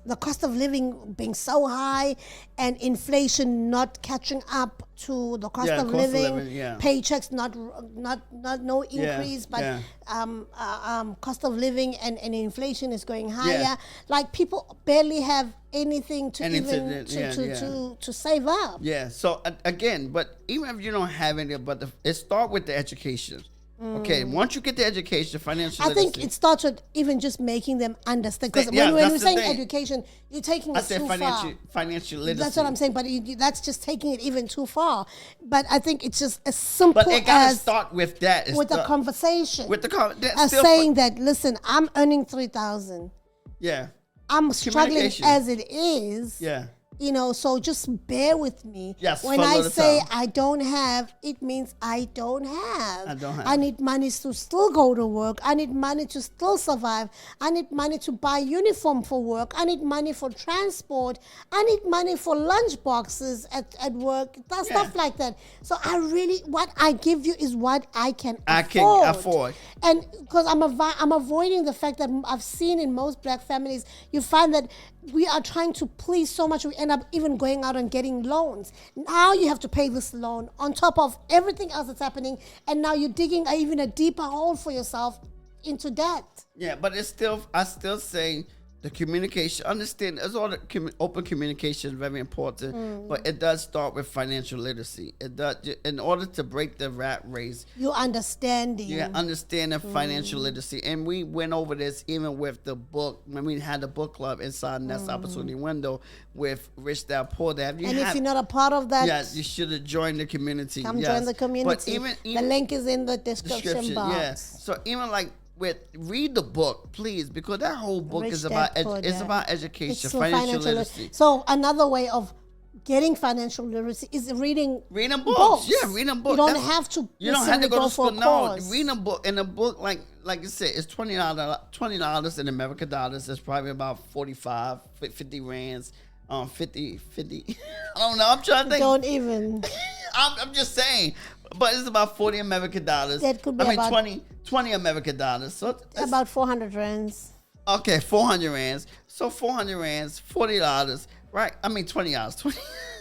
the cost of living being so high and inflation not catching up to the cost of living, paychecks not no increase, but cost of living and inflation is going higher. Like people barely have anything to to save up. Yeah. So again, but even if you don't have any, but it starts with the education. Okay, once you get the education, financial literacy. I think it starts with even just making them understand. Because when we're saying education, you're taking it too far. Financial literacy. That's what I'm saying, but that's just taking it even too far. But I think it's just as simple as... But it got to start with that. With the conversation. With the as saying that, listen, I'm earning $3,000. Yeah. I'm struggling as it is. Yeah. You know, so just bear with me. Yes, when I say I don't have, it means I don't have. I need money to still go to work. I need money to still survive. I need money to buy uniform for work. I need money for transport. I need money for lunch boxes at work. Stuff like that. So I really, what I give you is what I can afford. And because I'm avoiding the fact that I've seen in most black families, you find that we are trying to please so much, we end up even going out and getting loans. Now you have to pay this loan on top of everything else that's happening, and now you're digging even a deeper hole for yourself into debt. Yeah, but I still say the communication, understand, as all the open communication is very important, but it does start with financial literacy. It does, in order to break the rat race. You understanding. Yeah, understanding financial literacy. And we went over this even with the book, when we had the book club inside Nest Opportunity Window with Rich Dad Poor Dad. If you're not a part of that, yes, you should have joined the community. Come join the community. But even the link is in the description box. Yeah. So even like, read the book, please, because that whole book is about education, financial literacy. So another way of getting financial literacy is reading books. Yeah, reading books. You don't have to. You don't have to go to school. No, reading a book. And a book, like you said, it's $20 in American dollars. It's probably about 45, 50 rands. 50. I don't know. I'm trying to think. Don't even. I'm just saying. But it's about 40 American dollars. That could be 20 American dollars. So it's about 400 rands. Okay, 400 rands. So 400 rands, $40, right? I mean $20.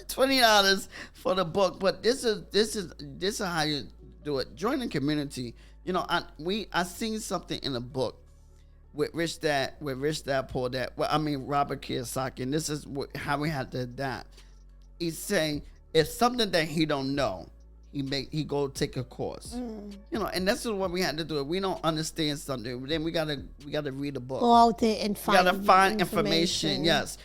$20 for the book. But this is how you do it. Join the community. You know, I seen something in a book with Rich Dad Poor Dad. Well, I mean Robert Kiyosaki, and this is how we had to adapt. He's saying it's something that he don't know. He go take a course, you know, and this is what we had to do. If we don't understand something, then we gotta read a book. Go out there and find. We gotta find information. Yes.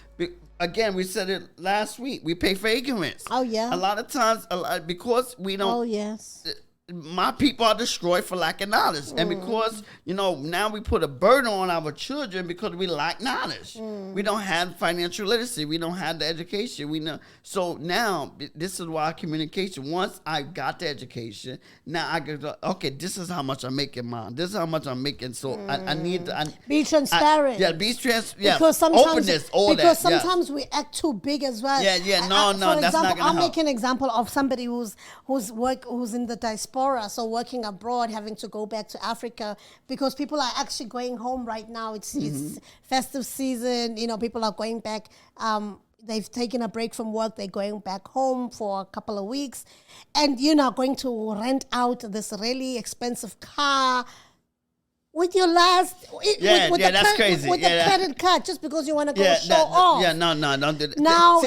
Again, we said it last week. We pay for ignorance. Oh yeah. A lot of times, because we don't. Oh yes. My people are destroyed for lack of knowledge. And because, you know, now we put a burden on our children because we lack knowledge. We don't have financial literacy. We don't have the education. We know. So now, this is why communication, once I got the education, now I go, okay, this is how much I'm making, Mom. This is how much I'm making. So I need to... be transparent. Be transparent. Yeah, because sometimes, openness, all that. Because sometimes we act too big as well. No, that's not going to help. I'll make an example of somebody who's in the diaspora. So working abroad, having to go back to Africa because people are actually going home right now. It's festive season. You know, people are going back. They've taken a break from work. They're going back home for a couple of weeks, and you're now going to rent out this really expensive car. With your last, that's crazy. With the credit card, just because you want to go show off. No, don't do that. Now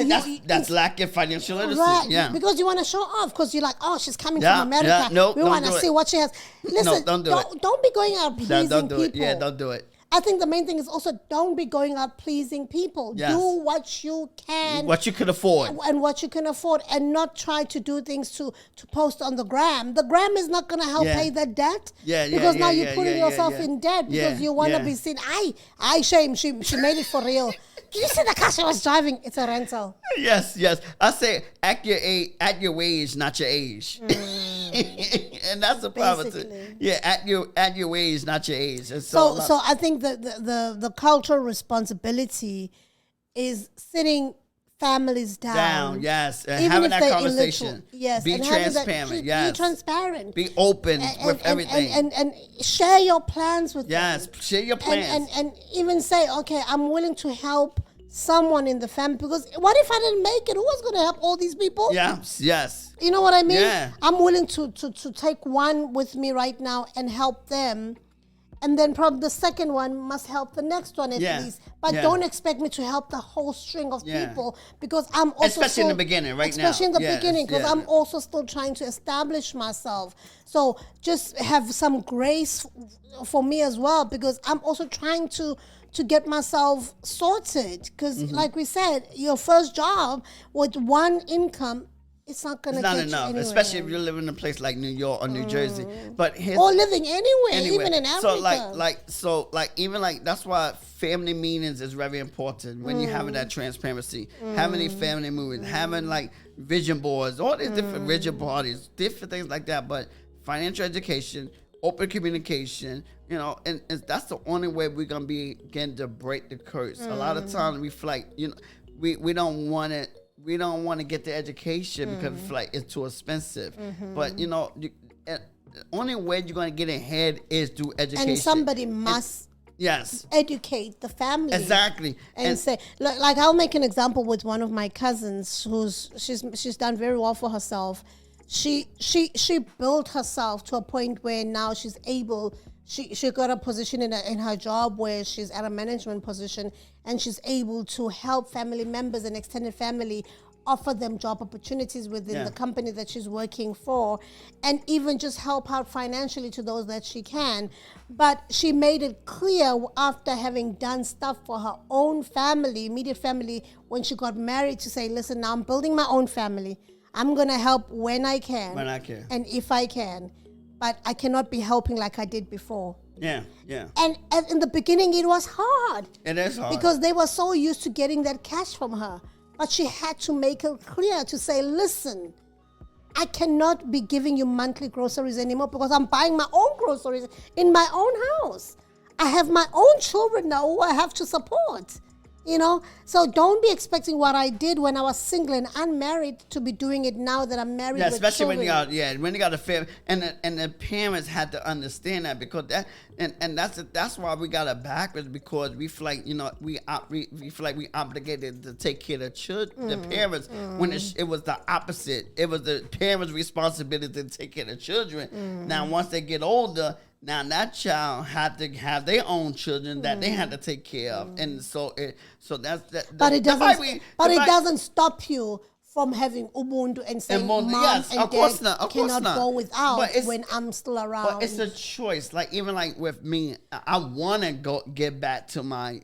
that's lacking financial literacy. Right, yeah, because you want to show off, because you're like, oh, she's coming from America. We want to see what she has. Listen, don't do it. Don't be going out pleasing don't do people. It. Yeah, don't do it. I think the main thing is also don't be going out pleasing people. Yes. Do what you can. What you can afford. And what you can afford, and not try to do things to post on the gram. The gram is not going to help pay that debt. Because now you're putting yourself in debt because you want to be seen. I shame. She made it for real. Did you see the car she was driving? It's a rental. Yes. I say act your wage, not your age. And that's the problem. Yeah, at your wage, not your age. So I think the cultural responsibility is sitting families down. Yes, and having that conversation. Yes, be transparent. Yes, be transparent. Be open with everything, and share your plans with them. Yes, share your plans, and even say, okay, I'm willing to help someone in the family, because what if I didn't make it? Who was going to help all these people? Yes. You know what I mean? Yeah. I'm willing to take one with me right now and help them. And then probably the second one must help the next one at least. But don't expect me to help the whole string of people, because I'm also especially in the beginning, right now. Especially in the beginning, because I'm also still trying to establish myself. So just have some grace for me as well, because I'm also trying to get myself sorted. Because like we said, your first job with one income, it's not going to get enough, you anywhere. especially if you live in a place like New York or New Jersey. But or living anywhere, even in Africa. So even that's why family meetings is very important when you're having that transparency, having these family meetings, having like vision boards, all these different vision parties, different things like that. But financial education, open communication, and that's the only way we're gonna begin to break the curse. A lot of times we feel like we don't want it. We don't want to get the education because it's too expensive. But the only way you're going to get ahead is through education. And somebody must educate the family. Exactly. And say, like I'll make an example with one of my cousins she's done very well for herself. She built herself to a point where now she's able. She got a position in her job where she's at a management position, and she's able to help family members and extended family, offer them job opportunities within the company that she's working for, and even just help out financially to those that she can. But she made it clear after having done stuff for her own family, immediate family, when she got married, to say, listen, now I'm building my own family. I'm going to help when I can. And if I can. But I cannot be helping like I did before. Yeah. And in the beginning, it was hard. It is hard. Because they were so used to getting that cash from her. But she had to make it clear to say, listen, I cannot be giving you monthly groceries anymore, because I'm buying my own groceries in my own house. I have my own children now who I have to support. So don't be expecting what I did when I was single and unmarried to be doing it now that I'm married. Especially with children. when you got a family, and the parents had to understand that, because that's why we got it backwards, because we feel like we feel like we obligated to take care of the children, the parents, when it was the opposite. It was the parents' responsibility to take care of the children. Now once they get older, now that child had to have their own children that they had to take care of, and so that's that. But it doesn't stop you from having ubuntu and saying, mom and dad cannot go without when I'm still around. But it's a choice. Like even like with me, I want to get back to my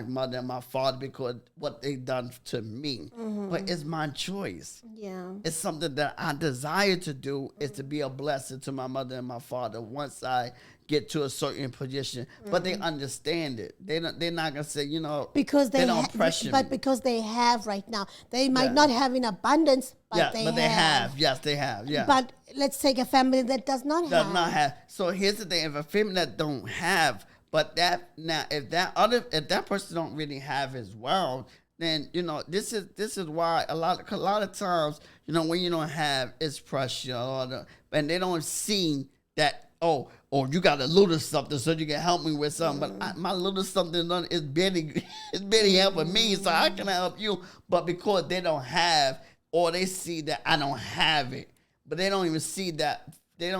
mother and my father because what they done to me. But it's my choice. Yeah, it's something that I desire to do, is to be a blessing to my mother and my father once I get to a certain position. But they understand it. They're not gonna say because they don't pressure but me. Because they have right now. They might not have in abundance, but they have. Yes, they have. Yeah. But let's take a family that does not have. So here's the thing: if a family that don't have, but if that person don't really have as well, then this is why a lot of times when you don't have, it's pressure, and they don't see that you got a little something so you can help me with something, but my little something is barely helping me, so how can I help you? But because they don't have, or they see that I don't have it, but they don't even see that. They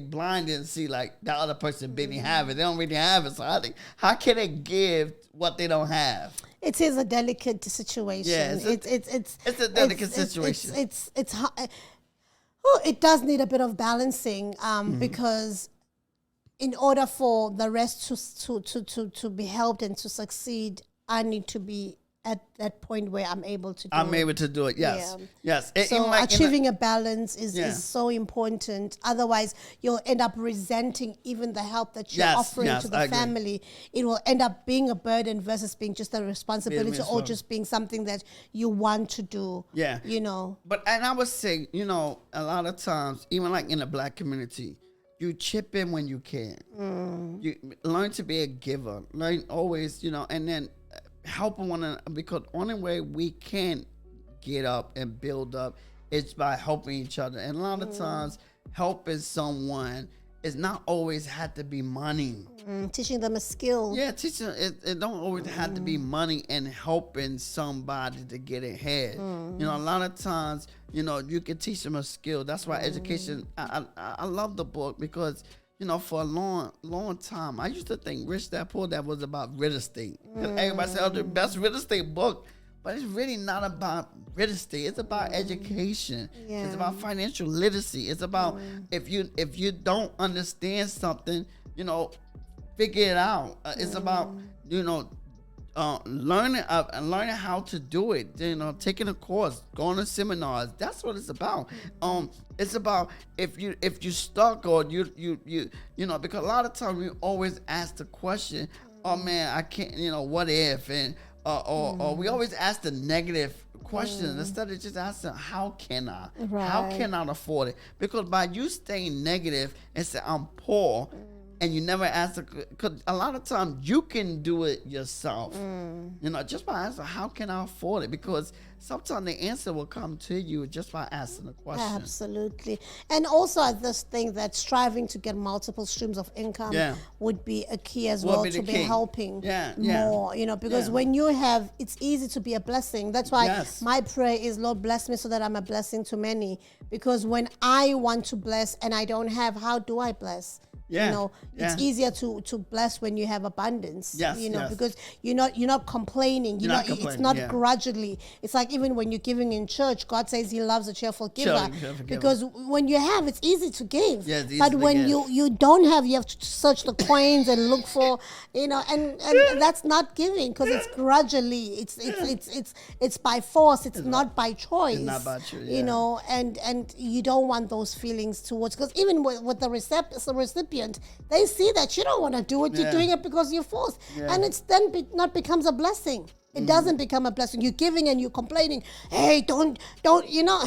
blinded and see like the other person didn't have it. They don't really have it. So how can they give what they don't have? It is a delicate situation. Yeah, it's a delicate situation. It's it does need a bit of balancing because in order for the rest to be helped and to succeed, I need to be at that point where I'm able to do it. I'm able to do it, yes. Yeah. Yes. So achieving a balance is so important. Otherwise, you'll end up resenting even the help that you're offering to the family. It will end up being a burden versus being just a responsibility or just being something that you want to do. Yeah. But I would say, a lot of times, even like in the Black community, you chip in when you can. You learn to be a giver. Learn always, and then helping one another, because the only way we can get up and build up is by helping each other. And a lot of times helping someone it's not always had to be money. Teaching them a skill. Yeah, teaching it don't always have to be money and helping somebody to get ahead. You know, a lot of times, you know, you can teach them a skill. That's why education. I love the book because, you know, for a long time, I used to think Rich Dad Poor Dad was about real estate. 'Cause everybody said, "Oh, the best real estate book," but it's really not about real estate. It's about education. Yeah. It's about financial literacy. It's about if you don't understand something, you know, figure it out. It's about, you know, learning how to do it. You know, taking a course, going to seminars. That's what it's about. It's about if you stuck or you know, because a lot of times we always ask the question, "Oh man, I can't," you know, what if, and or we always ask the negative question instead of just asking, "How can I? Right. How can I afford it?" Because by you staying negative and say, "I'm poor," and you never ask, because a lot of times you can do it yourself. You know, just by asking, "How can I afford it?" Because sometimes the answer will come to you just by asking the question. Absolutely. And also I just think that striving to get multiple streams of income would be a key as well to be helping more, you know, because when you have, it's easy to be a blessing. That's why my prayer is, "Lord, bless me so that I'm a blessing to many." Because when I want to bless and I don't have, how do I bless? You know, it's easier to bless when you have abundance. You know, because you're not complaining. It's not grudgingly. It's like even when you're giving in church, God says He loves a cheerful giver. Because when you have, it's easy to give. But when you don't have, you have to search the coins and look for, you know, and that's not giving because it's grudgingly. It's by force. It's not by choice. It's not by choice. You know, and you don't want those feelings towards, because even with the recipient, they see that you don't want to do it. You're doing it because you're forced, and it's then not becomes a blessing. It doesn't become a blessing. You're giving and you're complaining. Hey, don't. You know,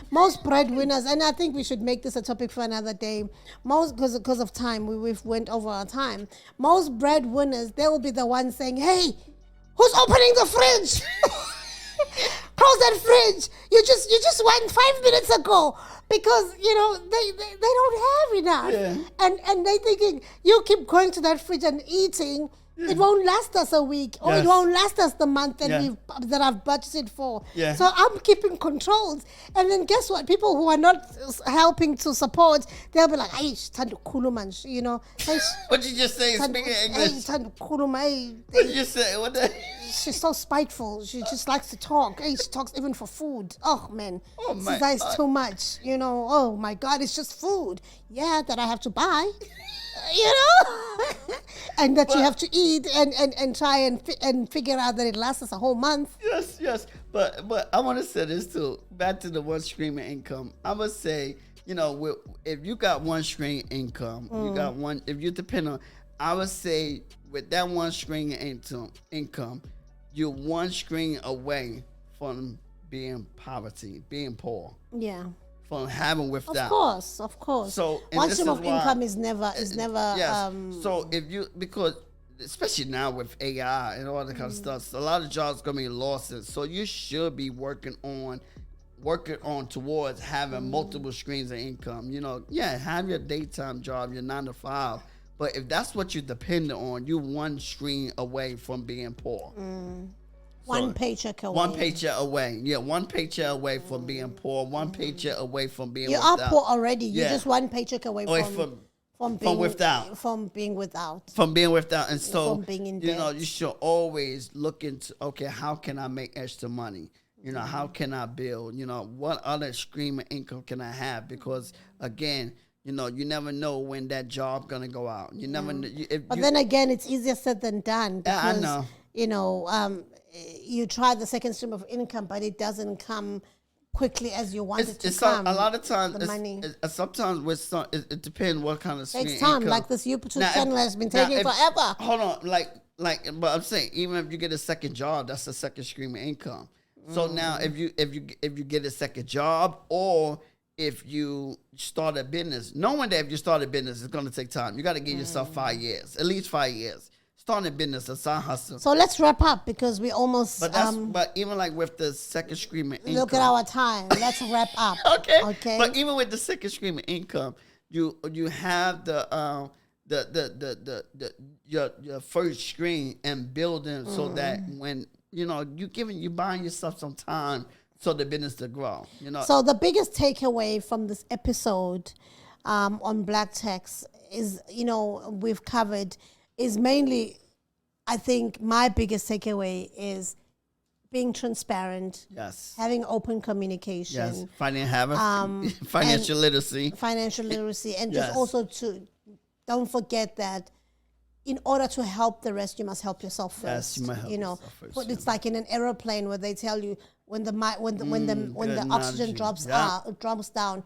most breadwinners, and I think we should make this a topic for another day. Most because of time, we've went over our time. Most breadwinners, they will be the ones saying, "Hey, who's opening the fridge? Close that fridge. You just went 5 minutes ago." Because, you know, they don't have enough. And they thinking, you keep going to that fridge and eating, it won't last us a week, or it won't last us the month that I've budgeted for. So I'm keeping controls. And then guess what? People who are not helping to support, they'll be like, "Hey, you know." What you just say? Speaking English. Hey, what did you say? What the? She's so spiteful. She just likes to talk. Hey, she talks even for food. Oh, man. Siza is too much. You know, oh, my God, it's just food. Yeah, that I have to buy. You know? And that you have to eat and try and figure out that it lasts us a whole month. Yes. But I want to say this, too. Back to the one stream of income. I would say, you know, if you got one stream of income, you got one, if you depend on, I would say with that one stream of income, you're one screen away from being poor. Yeah. From having without. Of course. So one stream of income is never. Yes. So if you, because especially now with AI and all that kind of stuff, so a lot of jobs gonna be lost. So you should be working on towards having multiple streams of income. You know, have your daytime job, your 9 to 5. But if that's what you're dependent on, you're one stream away from being poor. One paycheck away. One paycheck away. Yeah, one paycheck away from being poor. One paycheck away from being without. You are poor already. You're just one paycheck away from being without. From being without. And so, from being in you know, you should always look into, okay, how can I make extra money? You know, how can I build? You know, what other stream of income can I have? Because, again, you know, you never know when that job gonna go out. You never know. But then again, it's easier said than done. Because, I know. You know, you try the second stream of income, but it doesn't come quickly as you want it to come. A lot of times, the money. Sometimes with it depends what kind of stream takes time. income. Like this YouTube channel has been taking forever. Hold on, but I'm saying even if you get a second job, that's a second stream of income. So now, if you get a second job, or if you start a business, knowing that if you start a business, it's going to take time. You got to give yourself 5 years, at least 5 years. Starting a business, a side hustle. So let's wrap up because we almost. But even like with the second stream of income. Look at our time. Let's wrap up. Okay. But even with the second stream of income, you have your first screen and building so that when you buying yourself some time so the business to grow. So the biggest takeaway from this episode on Black Tax is, we've covered is mainly, I think my biggest takeaway is being transparent. Yes. Having open communication. Yes. Having financial literacy. Financial literacy. And Yes. just also don't forget that in order to help the rest, you must help yourself first. Yes, you must help yourself first, But it's like in an aeroplane where they tell you when the oxygen drops down,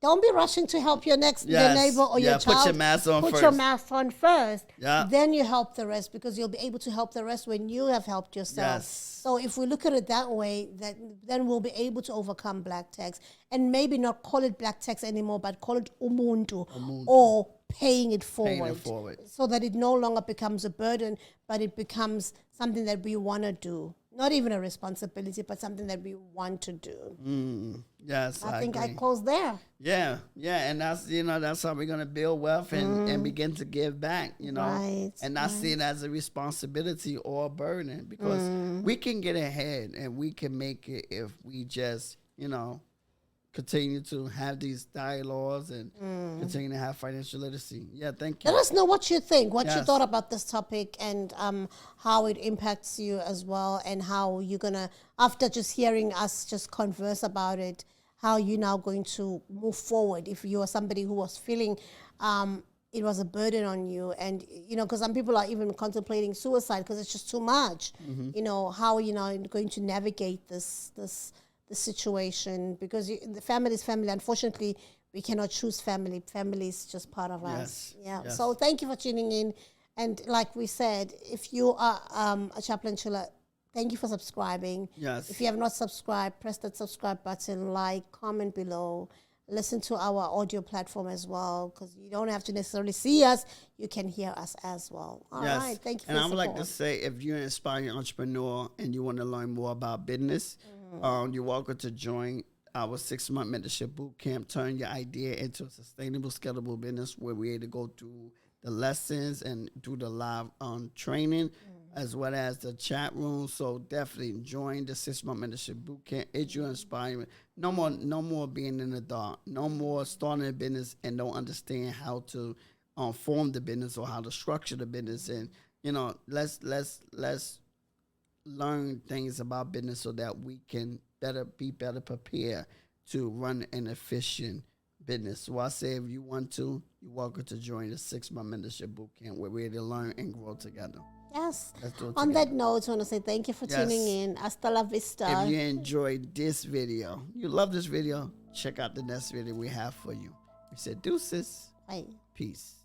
don't be rushing to help your neighbor or your child. Put your mask on first. Put your mask on first. Yeah. Then you help the rest, because you'll be able to help the rest when you have helped yourself. Yes. So if we look at it that way, then we'll be able to overcome black tax, and maybe not call it black tax anymore, but call it umuntu. Or paying it forward. So that it no longer becomes a burden, but it becomes something that we want to do. Not even a responsibility, but something that we want to do. Yes, I think agree. I close there. Yeah, and that's how we're gonna build wealth and begin to give back. Right, and not see it as a responsibility or a burden, because we can get ahead and we can make it if we just continue to have these dialogues and continue to have financial literacy. Yeah, thank you. Let us know what you think, what you Yes. thought about this topic, and how it impacts you as well, and how you're going to, after just hearing us just converse about it, how you're now going to move forward if you are somebody who was feeling it was a burden on you. And, because some people are even contemplating suicide because it's just too much. How are you now going to navigate the situation, because the family is family. Unfortunately, we cannot choose family. Family is just part of us. Yeah. Yes. So thank you for tuning in. And like we said, if you are a chaplain chiller, thank you for subscribing. Yes. If you have not subscribed, press that subscribe button, like, comment below. Listen to our audio platform as well, because you don't have to necessarily see us. You can hear us as well. All right. Thank you for And I would support. like to say, if you're an aspiring entrepreneur and you want to learn more about business, you're welcome to join our 6-month mentorship boot camp. Turn your idea into a sustainable, scalable business, where we're able to go through the lessons and do the live training, as well as the chat room. So definitely join the 6-month mentorship boot camp. It's your inspiring. No more being in the dark. No more starting a business and don't understand how to form the business or how to structure the business. And let's learn things about business so that we can be better prepared to run an efficient business. So I say, if you want to, you're welcome to join the 6-month mentorship boot camp, where we're ready to learn and grow together. Yes. Let's do it On together. that note, I want to say thank you for tuning in. Hasta la vista. If you enjoyed this video, you love this video, check out the next video we have for you. We said deuces. Bye. Peace.